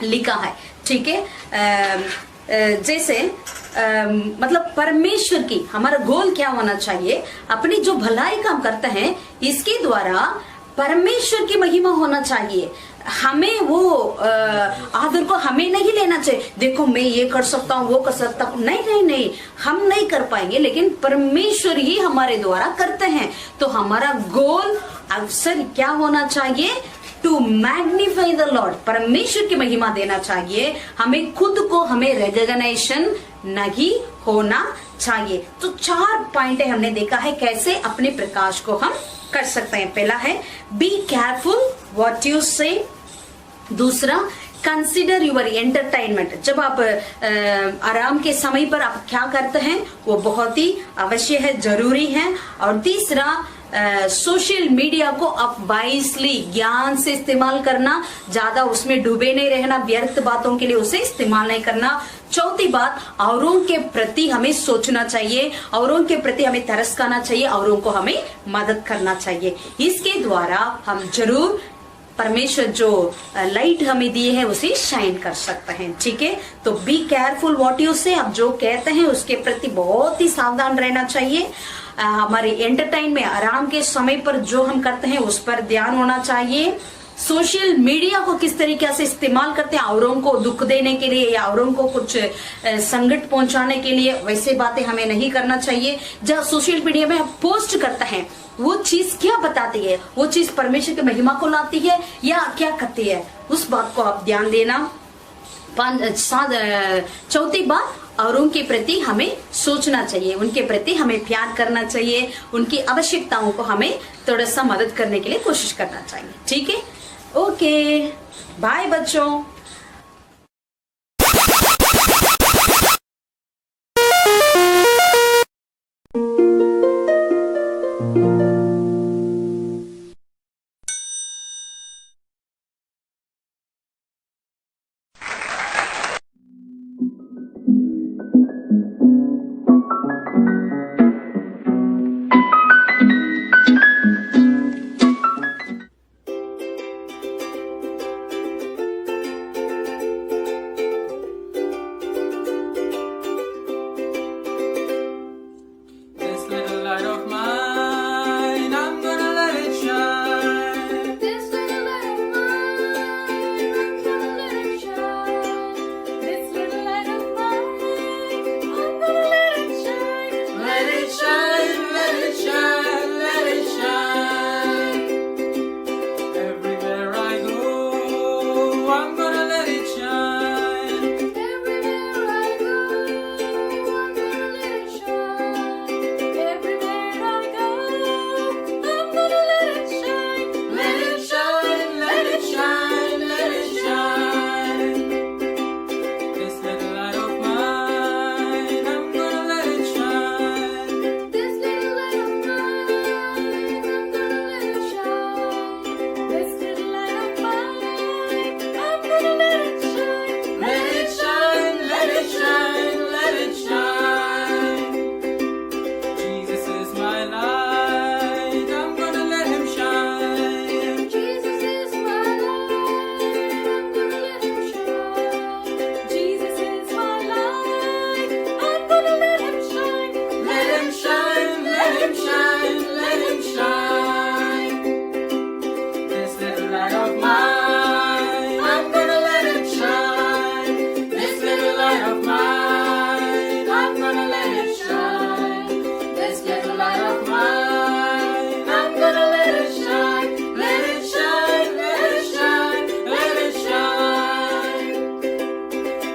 लिखा है, ठीक है। जैसे मतलब परमेश्वर की, हमारा गोल क्या होना चाहिए, अपनी जो भलाई काम करते हैं इसके द्वारा परमेश्वर की महिमा होना चाहिए। हमें वो आदर को हमें नहीं लेना चाहिए, देखो मैं ये कर सकता हूँ, वो कर सकता हूँ, नहीं, हम नहीं कर पाएंगे, लेकिन परमेश्वर ही हमारे द्वारा करते हैं। तो हमारा गोल अक्सर क्या होना चाहिए, टू मैग्निफाई द लॉर्ड, परमेश्वर की महिमा देना चाहिए। हमें खुद को, हमें रिकॉग्निशन नहीं होना चाहिए। तो 4 पॉइंट हमने देखा है कैसे अपने प्रकाश को हम कर सकते हैं। पहला है बी केयरफुल व्हाट यू से, दूसरा कंसिडर यूर एंटरटेनमेंट, जब आप आराम के समय पर आप क्या करते हैं वो बहुत ही अवश्य है, जरूरी है। और तीसरा सोशल मीडिया को आप वाइसली, ज्ञान से इस्तेमाल करना, ज्यादा उसमें डूबे नहीं रहना, व्यर्थ बातों के लिए उसे इस्तेमाल नहीं करना। चौथी बात, औरों के प्रति हमें सोचना चाहिए, औरों के प्रति हमें तरस खाना चाहिए, औरों को हमें मदद करना चाहिए। इसके द्वारा हम जरूर परमेश्वर जो लाइट हमें दिए है उसे शाइन कर सकते हैं। ठीक है, तो बी केयरफुल व्हाट यू से, आप जो कहते हैं उसके प्रति बहुत ही सावधान रहना चाहिए। हमारे एंटरटेन में आराम के समय पर जो हम करते हैं उस पर ध्यान होना चाहिए। सोशल मीडिया को किस तरीके से इस्तेमाल करते हैं, औरों को दुख देने के लिए या औरों को कुछ संकट पहुंचाने के लिए, वैसे बातें हमें नहीं करना चाहिए। जब सोशल मीडिया में हम पोस्ट करते हैं वो चीज क्या बताती है, वो चीज परमेश्वर की महिमा को लाती है या क्या करती है, उस बात को आप ध्यान देना। चौथी बात, औरों के प्रति हमें सोचना चाहिए, उनके प्रति हमें प्यार करना चाहिए, उनकी आवश्यकताओं को हमें थोड़ा सा मदद करने के लिए कोशिश करना चाहिए। ठीक है, ओके, बाय बच्चों। This little light of mine, I'm gonna let it shine. This little light of mine, I'm gonna let it shine. This little light of mine, I'm gonna let it shine. Let it shine, let it shine, let it shine. Everywhere I go, I'm gonna let it shine. Everywhere I go, I'm gonna let it shine. Everywhere I go, I'm gonna let it shine. Let it shine, let it shine, let it shine. This little light of mine, I'm gonna let it shine. This little light of mine, I'm gonna let it shine. This little light of mine, I'm gonna let it shine. Let it shine, let it shine, let it shine. Jesus is my light, I'm gonna let him shine. Jesus is my light, I'm gonna let him shine. Jesus is my light, I'm gonna let him shine. Let him shine, let him shine, let him shine. This little light of mine, I'm gonna let it shine. This little light of mine, I'm gonna let it shine. This little light of mine, I'm gonna let it shine. Let it shine, let it shine, let it shine.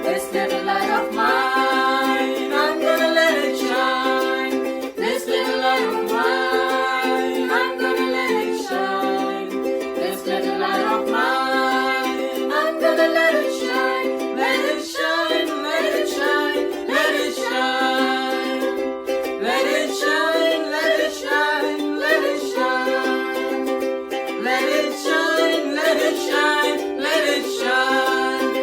This little light of mine, I'm gonna let it shine. This little light of mine, I'm gonna let it shine. This little light of mine, I'm gonna let it shine. Let it shine, let it shine, let it shine. Let it shine, let it shine, let it shine. Let it shine, let it shine, let it shine.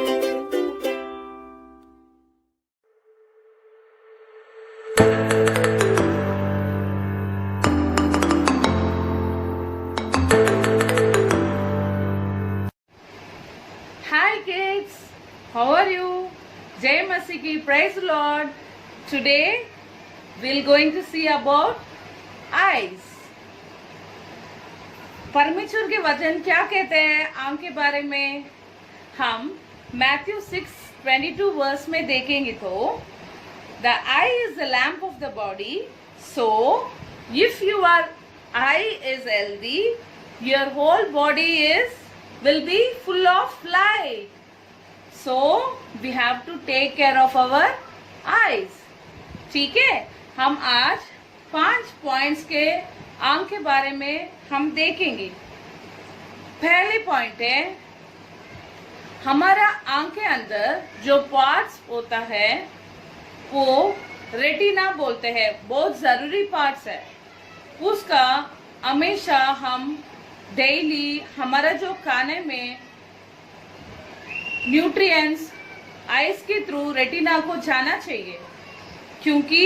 Hi kids, how are you? Jai Masiki, praise the Lord. Today we're going to see about eyes. परमेश्वर के वचन क्या कहते हैं आंख के बारे में, हम मैथ्यू 6:22 वर्स में देखेंगे तो the eye is the lamp of the body, so if your eye is healthy your whole body is will be full of light. So we have to take care of our eyes. ठीक है, हम आज 5 पॉइंट्स के आंख के बारे में हम देखेंगे। पहले पॉइंट है, हमारा आंख के अंदर जो पार्ट्स होता है वो रेटिना बोलते हैं, बहुत जरूरी पार्ट्स है। उसका हमेशा हम डेली हमारा जो खाने में न्यूट्रिएंट्स आइस के थ्रू रेटिना को जाना चाहिए, क्योंकि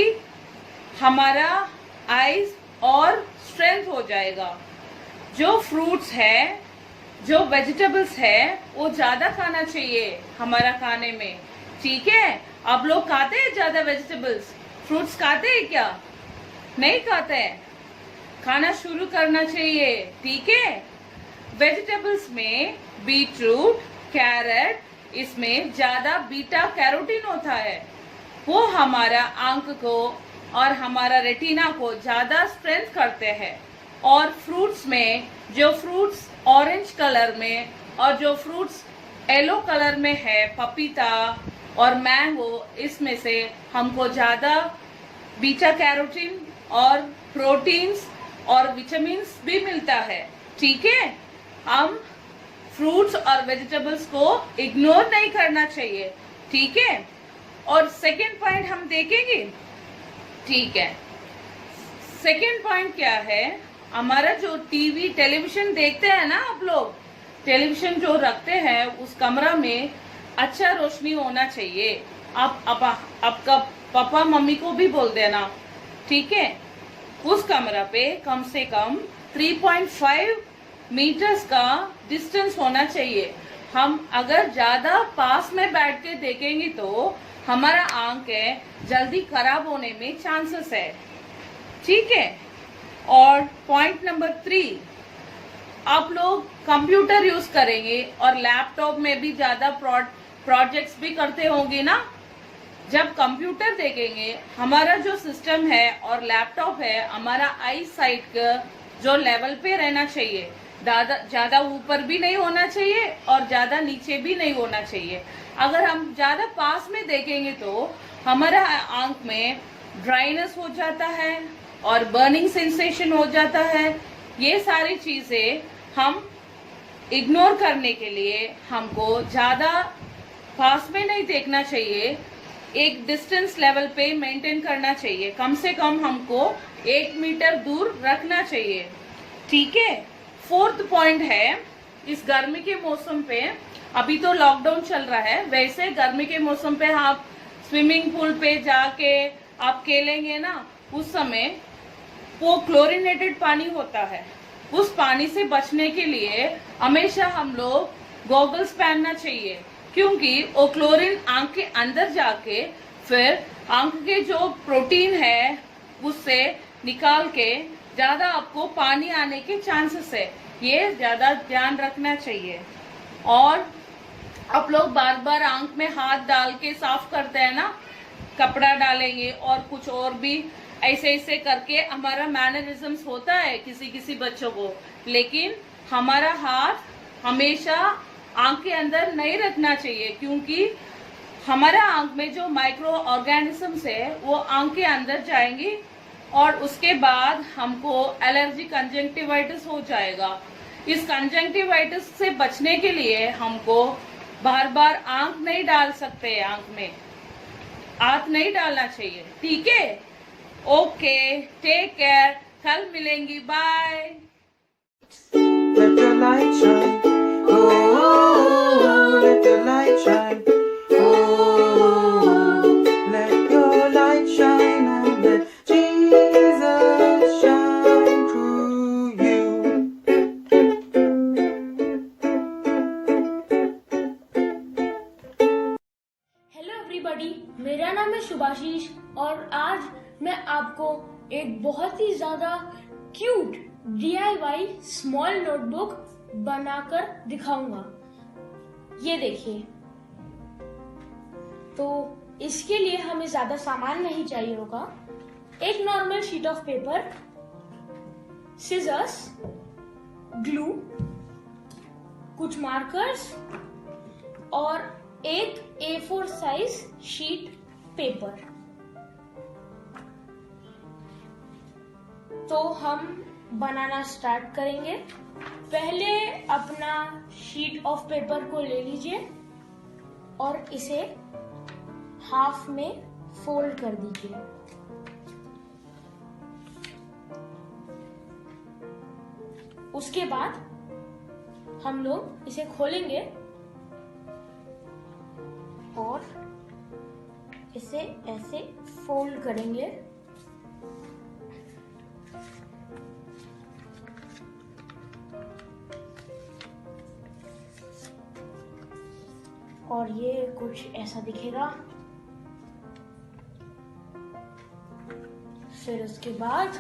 हमारा आइस और स्ट्रेंथ हो जाएगा। जो फ्रूट्स है जो वेजिटेबल्स है वो ज्यादा खाना चाहिए हमारा खाने में, ठीक है। आप लोग खाते हैं ज्यादा वेजिटेबल्स, फ्रूट्स खाते हैं क्या? नहीं खाते हैं, खाना शुरू करना चाहिए, ठीक है। वेजिटेबल्स में बीटरूट, कैरेट, इसमें ज्यादा बीटा कैरोटीन होता है, वो हमारा आंख को और हमारा रेटिना को ज्यादा स्ट्रेंथ करते हैं। और फ्रूट्स में जो फ्रूट्स ऑरेंज कलर में और जो फ्रूट्स येलो कलर में है, पपीता और मैंगो, इसमें से हमको ज्यादा बीटा कैरोटीन और प्रोटीन्स और विटामिन्स भी मिलता है, ठीक है। हम फ्रूट्स और वेजिटेबल्स को इग्नोर नहीं करना चाहिए, ठीक है। और सेकेंड पॉइंट हम देखेंगे, ठीक है। सेकेंड पॉइंट क्या है, हमारा जो टीवी टेलीविजन देखते हैं ना आप लोग, टेलीविजन जो रखते हैं उस कमरा में अच्छा रोशनी होना चाहिए। आप आपका पापा मम्मी को भी बोल देना, ठीक है। उस कमरा पे कम से कम 3.5 मीटर्स का डिस्टेंस होना चाहिए। हम अगर ज्यादा पास में बैठ के देखेंगे तो हमारा आंख है जल्दी खराब होने में चांसेस है, ठीक है। और पॉइंट नंबर 3, आप लोग कंप्यूटर यूज करेंगे और लैपटॉप में भी ज्यादा प्रोजेक्ट्स भी करते होंगे ना। जब कंप्यूटर देखेंगे, हमारा जो सिस्टम है और लैपटॉप है, हमारा आई साइट का जो लेवल पे रहना चाहिए, ज्यादा ऊपर भी नहीं होना चाहिए और ज्यादा नीचे भी नहीं होना चाहिए। अगर हम ज्यादा पास में देखेंगे तो हमारा आंख में ड्राइनेस हो जाता है और बर्निंग सेंसेशन हो जाता है। ये सारी चीजें हम इग्नोर करने के लिए हमको ज्यादा पास में नहीं देखना चाहिए, एक डिस्टेंस लेवल पे मेंटेन करना चाहिए। कम से कम हमको 1 मीटर दूर रखना चाहिए, ठीक है। फोर्थ पॉइंट है, इस गर्मी के मौसम पे, अभी तो लॉकडाउन चल रहा है, वैसे गर्मी के मौसम पे आप स्विमिंग पूल पे जाके आप खेलेंगे ना, उस समय वो क्लोरीनेटेड पानी होता है। उस पानी से बचने के लिए हमेशा हम लोग गॉगल्स पहनना चाहिए, क्योंकि वो क्लोरीन आंख के अंदर जाके फिर आंख के जो प्रोटीन है उससे निकाल के ज्यादा आपको पानी आने के चांसेस है, ये ज्यादा ध्यान रखना चाहिए। और आप लोग बार बार आंख में हाथ डाल के साफ करते हैं ना, कपड़ा डालेंगे और कुछ और भी ऐसे ऐसे करके हमारा मैनरिज्म्स होता है किसी किसी बच्चों को, लेकिन हमारा हाथ हमेशा आंख के अंदर नहीं रखना चाहिए, क्योंकि हमारा आंख में जो माइक्रो ऑर्गेनिजम्स है वो आंख के अंदर जाएंगी और उसके बाद हमको एलर्जी कंजंक्टिवाइटिस हो जाएगा। इस कंजंक्टिवाइटिस से बचने के लिए हमको बार बार आंख नहीं डाल सकते, आंख में हाथ नहीं डालना चाहिए, ठीक है। ओके, टेक केयर, कल मिलेंगी, bye. Let your light shine. Oh, let your light shine. Oh, let your light shine and let Jesus shine through you. Hello everybody, मेरा नाम है शुभाशीष और आज मैं आपको एक बहुत ही ज्यादा क्यूट DIY स्मॉल नोटबुक बनाकर दिखाऊंगा। ये देखिए। तो इसके लिए हमें ज्यादा सामान नहीं चाहिए होगा। एक normal sheet of paper, scissors, glue, कुछ मार्कर्स और एक A4 साइज शीट पेपर। तो हम बनाना स्टार्ट करेंगे। पहले अपना शीट ऑफ पेपर को ले लीजिए और इसे हाफ में फोल्ड कर दीजिए। उसके बाद हम लोग इसे खोलेंगे और इसे ऐसे फोल्ड करेंगे। और ये कुछ ऐसा दिखेगा। फिर उसके बाद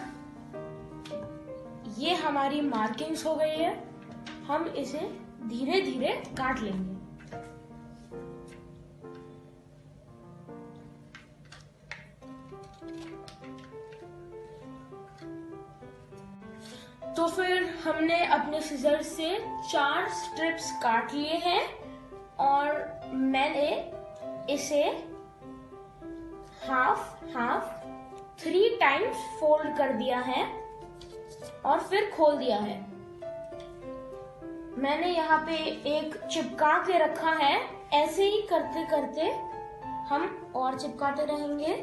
ये हमारी मार्किंग्स हो गई है, हम इसे धीरे धीरे काट लेंगे। तो फिर हमने अपने सीजर से 4 स्ट्रिप्स काट लिए हैं और मैंने इसे हाफ 3 टाइम्स फोल्ड कर दिया है और फिर खोल दिया है। मैंने यहाँ पे एक चिपका के रखा है। ऐसे ही करते करते हम और चिपकाते रहेंगे।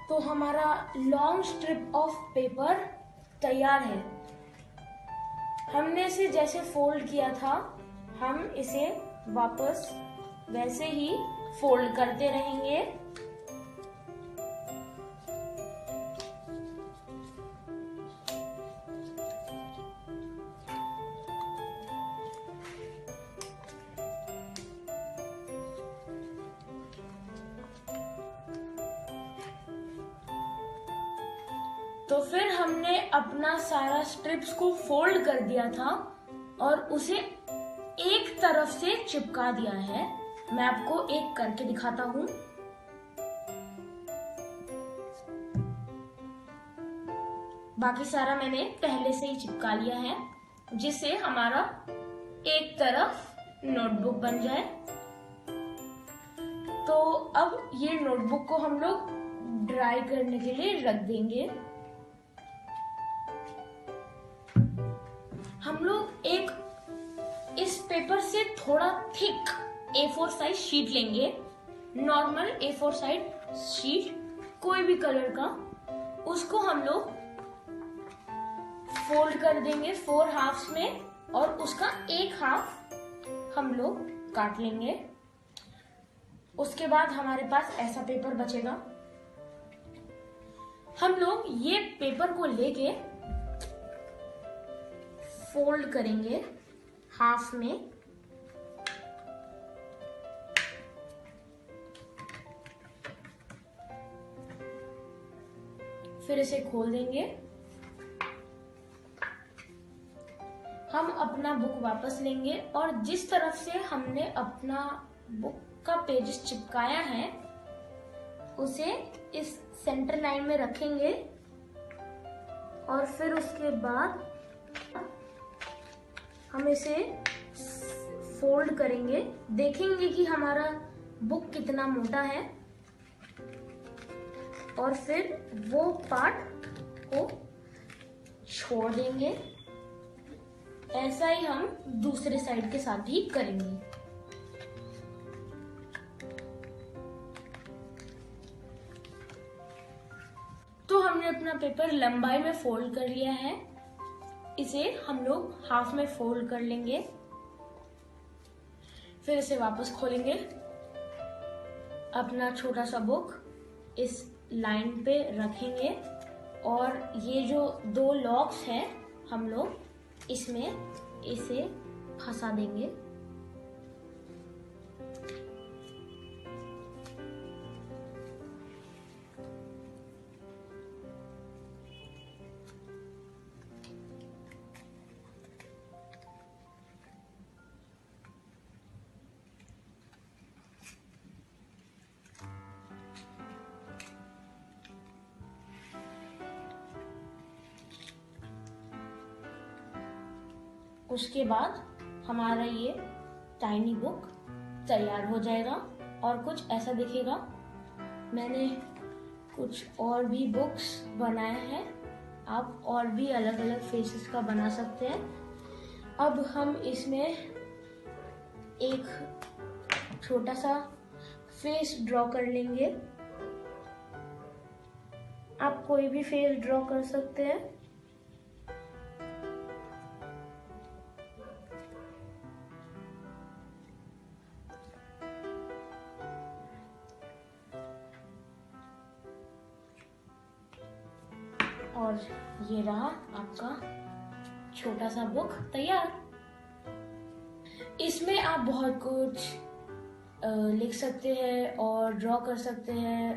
तो हमारा लॉन्ग स्ट्रिप ऑफ पेपर तैयार है। हमने इसे जैसे फोल्ड किया था, हम इसे वापस वैसे ही फोल्ड करते रहेंगे। तो फिर हमने अपना सारा स्ट्रिप्स को फोल्ड कर दिया था और उसे एक तरफ से चिपका दिया है। मैं आपको एक करके दिखाता हूं। बाकी सारा मैंने पहले से ही चिपका लिया है, जिससे हमारा एक तरफ नोटबुक बन जाए। तो अब ये नोटबुक को हम लोग ड्राई करने के लिए रख देंगे। हम लोग एक इस पेपर से थोड़ा थिक A4 साइज शीट लेंगे। नॉर्मल A4 साइज शीट कोई भी कलर का, उसको हम लोग फोल्ड कर देंगे 4 हाफ्स में और उसका एक हाफ हम लोग काट लेंगे। उसके बाद हमारे पास ऐसा पेपर बचेगा। हम लोग ये पेपर को लेके फोल्ड करेंगे हाफ में। फिर इसे खोल देंगे। हम अपना बुक वापस लेंगे और जिस तरफ से हमने अपना बुक का पेजेस चिपकाया है उसे इस सेंटर लाइन में रखेंगे और फिर उसके बाद हम इसे फोल्ड करेंगे। देखेंगे कि हमारा बुक कितना मोटा है और फिर वो पार्ट को छोड़ देंगे। ऐसा ही हम दूसरे साइड के साथ ही करेंगे। तो हमने अपना पेपर लंबाई में फोल्ड कर लिया है। इसे हम लोग हाफ में फोल्ड कर लेंगे। फिर इसे वापस खोलेंगे। अपना छोटा सा बुक इस लाइन पे रखेंगे और ये जो 2 लॉक्स हैं हम लोग इसमें इसे फंसा देंगे। उसके बाद हमारा ये टाइनी बुक तैयार हो जाएगा और कुछ ऐसा दिखेगा। मैंने कुछ और भी बुक्स बनाए हैं, आप और भी अलग अलग फेसेस का बना सकते हैं। अब हम इसमें एक छोटा सा फेस ड्रॉ कर लेंगे। आप आप कोई भी फेस ड्रॉ कर सकते हैं। और ये रहा आपका छोटा सा बुक तैयार। इसमें आप बहुत कुछ लिख सकते हैं और ड्रॉ कर सकते हैं,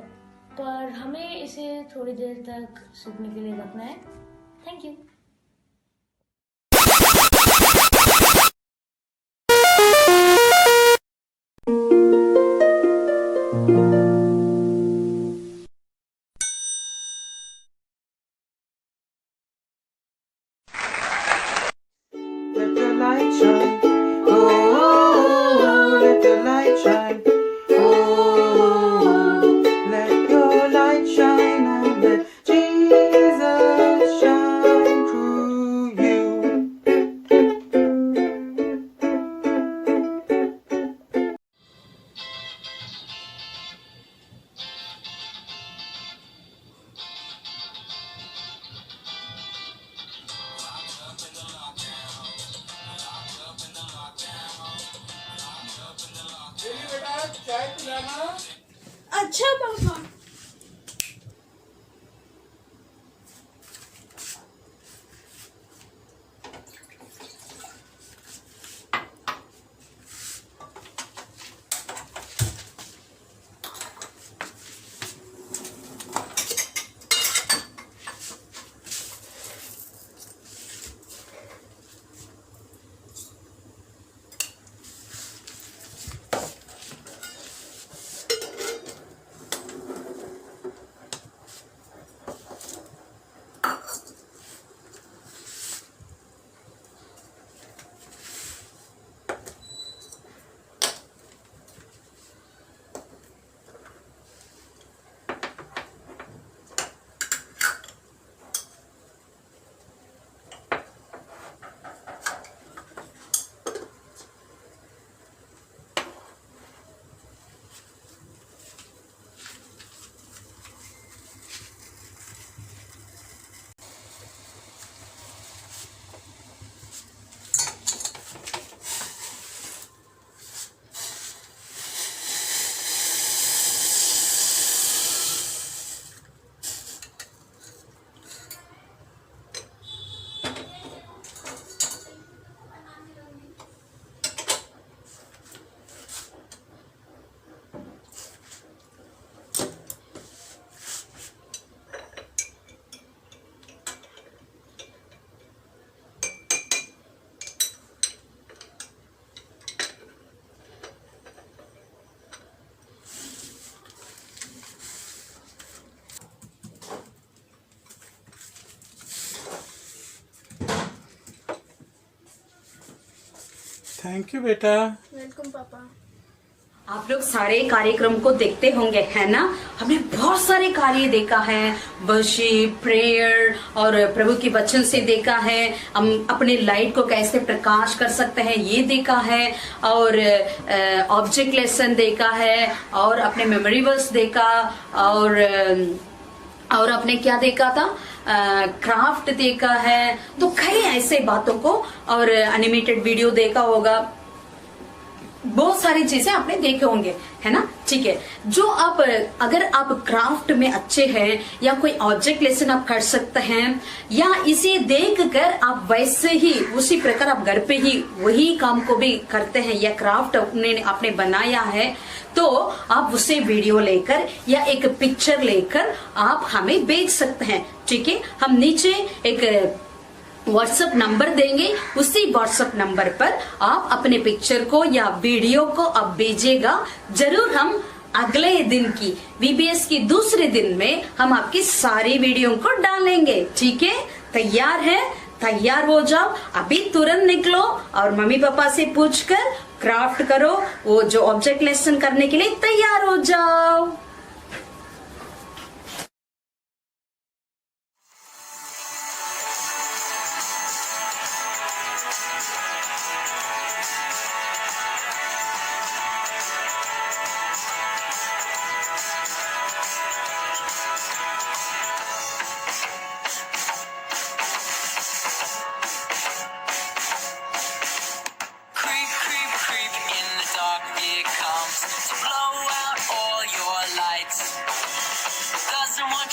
पर हमें इसे थोड़ी देर तक सूखने के लिए रखना है। Thank you. Let your light shine. Oh, let your light shine. Oh, let your light shine and let Jesus shine through you. अच्छा पापा। थैंक यू बेटा। वेलकम पापा। आप लोग सारे कार्यक्रम को देखते होंगे, है ना? हमने बहुत सारे कार्य देखा है, वर्शिप, प्रेयर और प्रभु के वचन से देखा है। हम अपने लाइट को कैसे प्रकाश कर सकते हैं ये देखा है, और ऑब्जेक्ट लेसन देखा है, और अपने मेमोरी वर्स देखा, और अपने क्या देखा था, क्राफ्ट देखा है। तो कई ऐसे बातों को, और एनिमेटेड वीडियो देखा होगा, बहुत सारी चीजें आपने देखे होंगे, है ना? ठीक है। जो आप, अगर आप क्राफ्ट में अच्छे हैं या कोई ऑब्जेक्ट लेसन आप कर सकते हैं, या इसे देखकर आप वैसे ही उसी प्रकार आप घर पे ही वही काम को भी करते हैं, या क्राफ्ट आपने बनाया है, तो आप उसे वीडियो लेकर या एक पिक्चर लेकर आप हमें भेज सकते हैं। ठीक है। हम नीचे एक व्हाट्सएप नंबर देंगे, उसी व्हाट्सएप नंबर पर आप अपने पिक्चर को या वीडियो को आप भेजिएगा। जरूर हम अगले दिन की वीबीएस की दूसरे दिन में हम आपकी सारी वीडियो को डालेंगे। ठीक है? तैयार है? तैयार हो जाओ, अभी तुरंत निकलो और मम्मी पापा से पूछकर क्राफ्ट करो, वो जो ऑब्जेक्ट लेसन करने के लिए तैयार हो जाओ।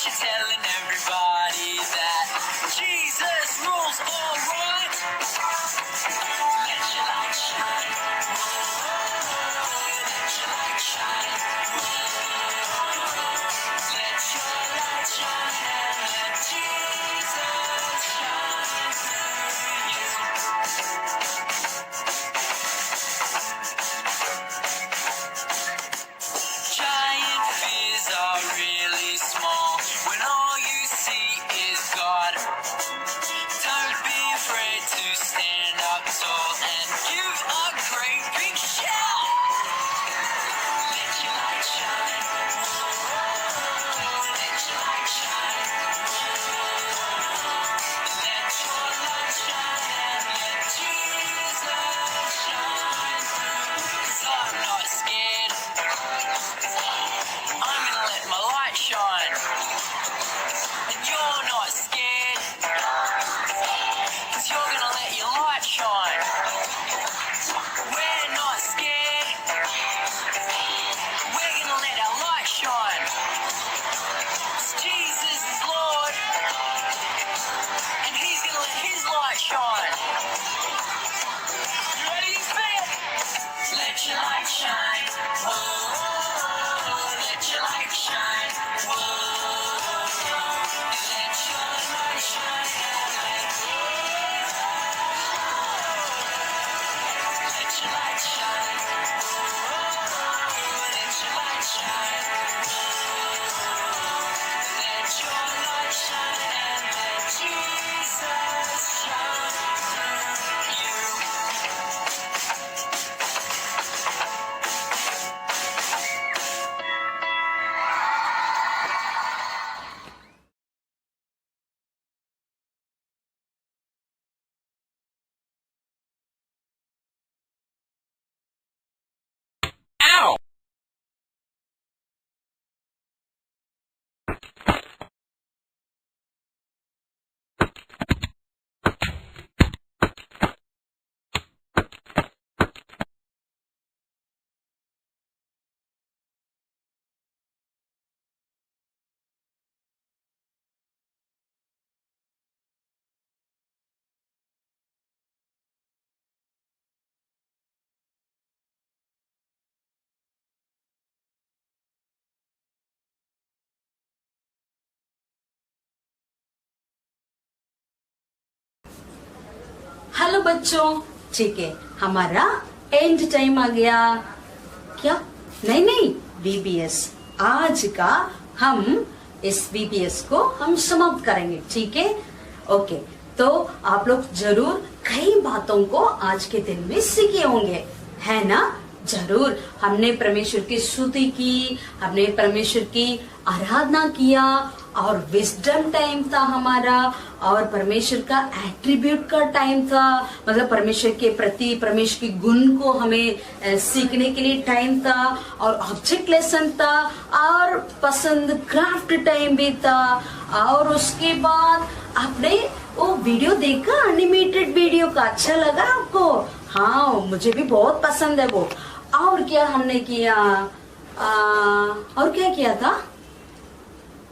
you're telling everybody that Jesus rules, alright. Let your light shine. Let your light shine. Let your light shine and let Jesus shine through you. Giant fears are really small when all you see is God. Don't be afraid to stand up tall and give a great big shout. Let your light shine. Let your light shine. Let your light shine and let Jesus shine through. 'Cause I'm not scared. I'm gonna let my light shine. And you're not scared. 'Cause you're gonna let your light shine. We're not scared. We're gonna let our light shine. 'Cause Jesus is Lord. And He's gonna let His light shine. You ready to say it? Let your light shine. Whoa. Let your light shine. Whoa. Let your light shine. Let your light shine. Let your light shine. Let your light shine and let Jesus shine through you. Ow! Hello बच्चों, ठीक है, हमारा एंड टाइम आ गया। क्या? नहीं, बीबीएस आज का हम इस बीबीएस को हम समाप्त करेंगे, ठीक है? ओके, तो आप लोग जरूर कई बातों को आज के दिन में सीखे होंगे, है ना? जरूर हमने परमेश्वर की स्तुति की, हमने परमेश्वर की आराधना किया और विजडम टाइम था हमारा, और परमेश्वर का एट्रीब्यूट का टाइम था, मतलब परमेश्वर के प्रति परमेश्वर की गुण को हमें सीखने के लिए टाइम था, और ऑब्जेक्ट लेसन था, और पसंद क्राफ्ट टाइम भी था। और उसके बाद आपने वो वीडियो देखा, एनिमेटेड वीडियो का, अच्छा लगा आपको? हाँ, मुझे भी बहुत पसंद है वो। और क्या हमने किया? और क्या किया था?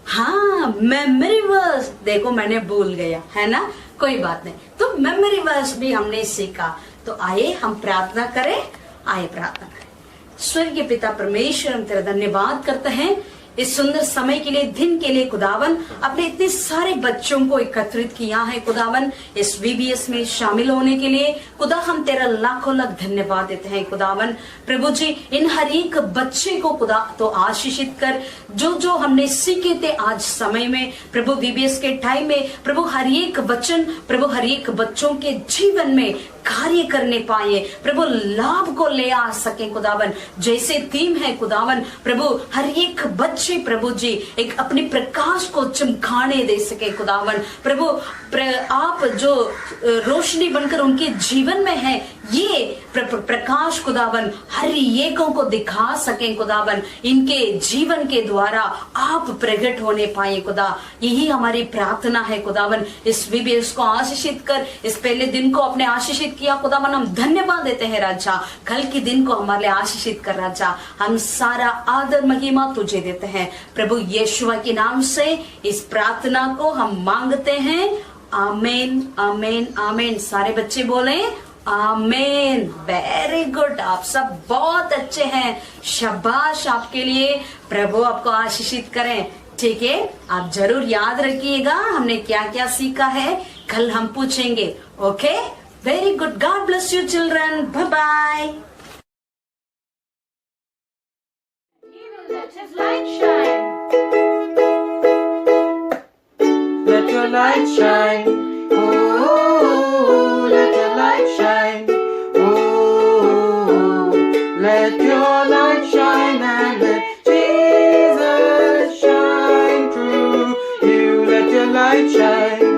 हाँ, मेमोरी वर्स। देखो मैंने भूल गया, है ना? कोई बात नहीं, तो मेमोरी वर्स भी हमने सीखा। तो आइए हम प्रार्थना करें, आइए प्रार्थना करें। स्वर्गीय पिता परमेश्वर, हम तेरा धन्यवाद करते हैं इस सुंदर समय के लिए, दिन के लिए। खुदावन, अपने इतने सारे बच्चों को एकत्रित किया है खुदावन इस वीबीएस में शामिल होने के लिए। खुदा, हम तेरा लाखों लाख धन्यवाद देते हैं खुदावन। प्रभु जी, इन हर एक बच्चे को खुदा तो आशीषित कर, जो जो हमने सीखे थे आज समय में प्रभु, वीबीएस के टाइम में प्रभु, हर एक वचन प्रभु हर एक बच्चों के जीवन में कार्य करने पाए प्रभु, लाभ को ले आ सके खुदावन। जैसे थीम है खुदावन प्रभु, हर एक बच्चे प्रभु जी एक अपने प्रकाश को चमकाने दे सके खुदावन। प्रभु, आप जो रोशनी बनकर उनके जीवन में है, ये प्रकाश खुदावन हर एकों को दिखा सकें खुदावन, इनके जीवन के द्वारा आप प्रकट होने पाए खुदा। यही हमारी प्रार्थना है खुदावन। इस VBS को आशीषित कर, इस पहले दिन को अपने आशीषित किया खुदावन, हम धन्यवाद देते हैं राजा। कल के दिन को हमारे लिए आशीषित कर राजा, हम सारा आदर महिमा तुझे देते हैं प्रभु यीशु के नाम से इस प्रार्थना को हम मांगते हैं। आमीन आमीन आमीन। सारे बच्चे बोले आमीन। वेरी गुड, आप सब बहुत अच्छे हैं, शाबाश आपके लिए। प्रभु आपको आशीषित करें। ठीक है, आप जरूर याद रखिएगा हमने क्या क्या सीखा है, कल हम पूछेंगे। Okay, very good, God bless you children, bye bye. Let his light shine. Let your light shine. Oh, let your light shine. Oh, let your light shine and let Jesus shine through you. Let your light shine.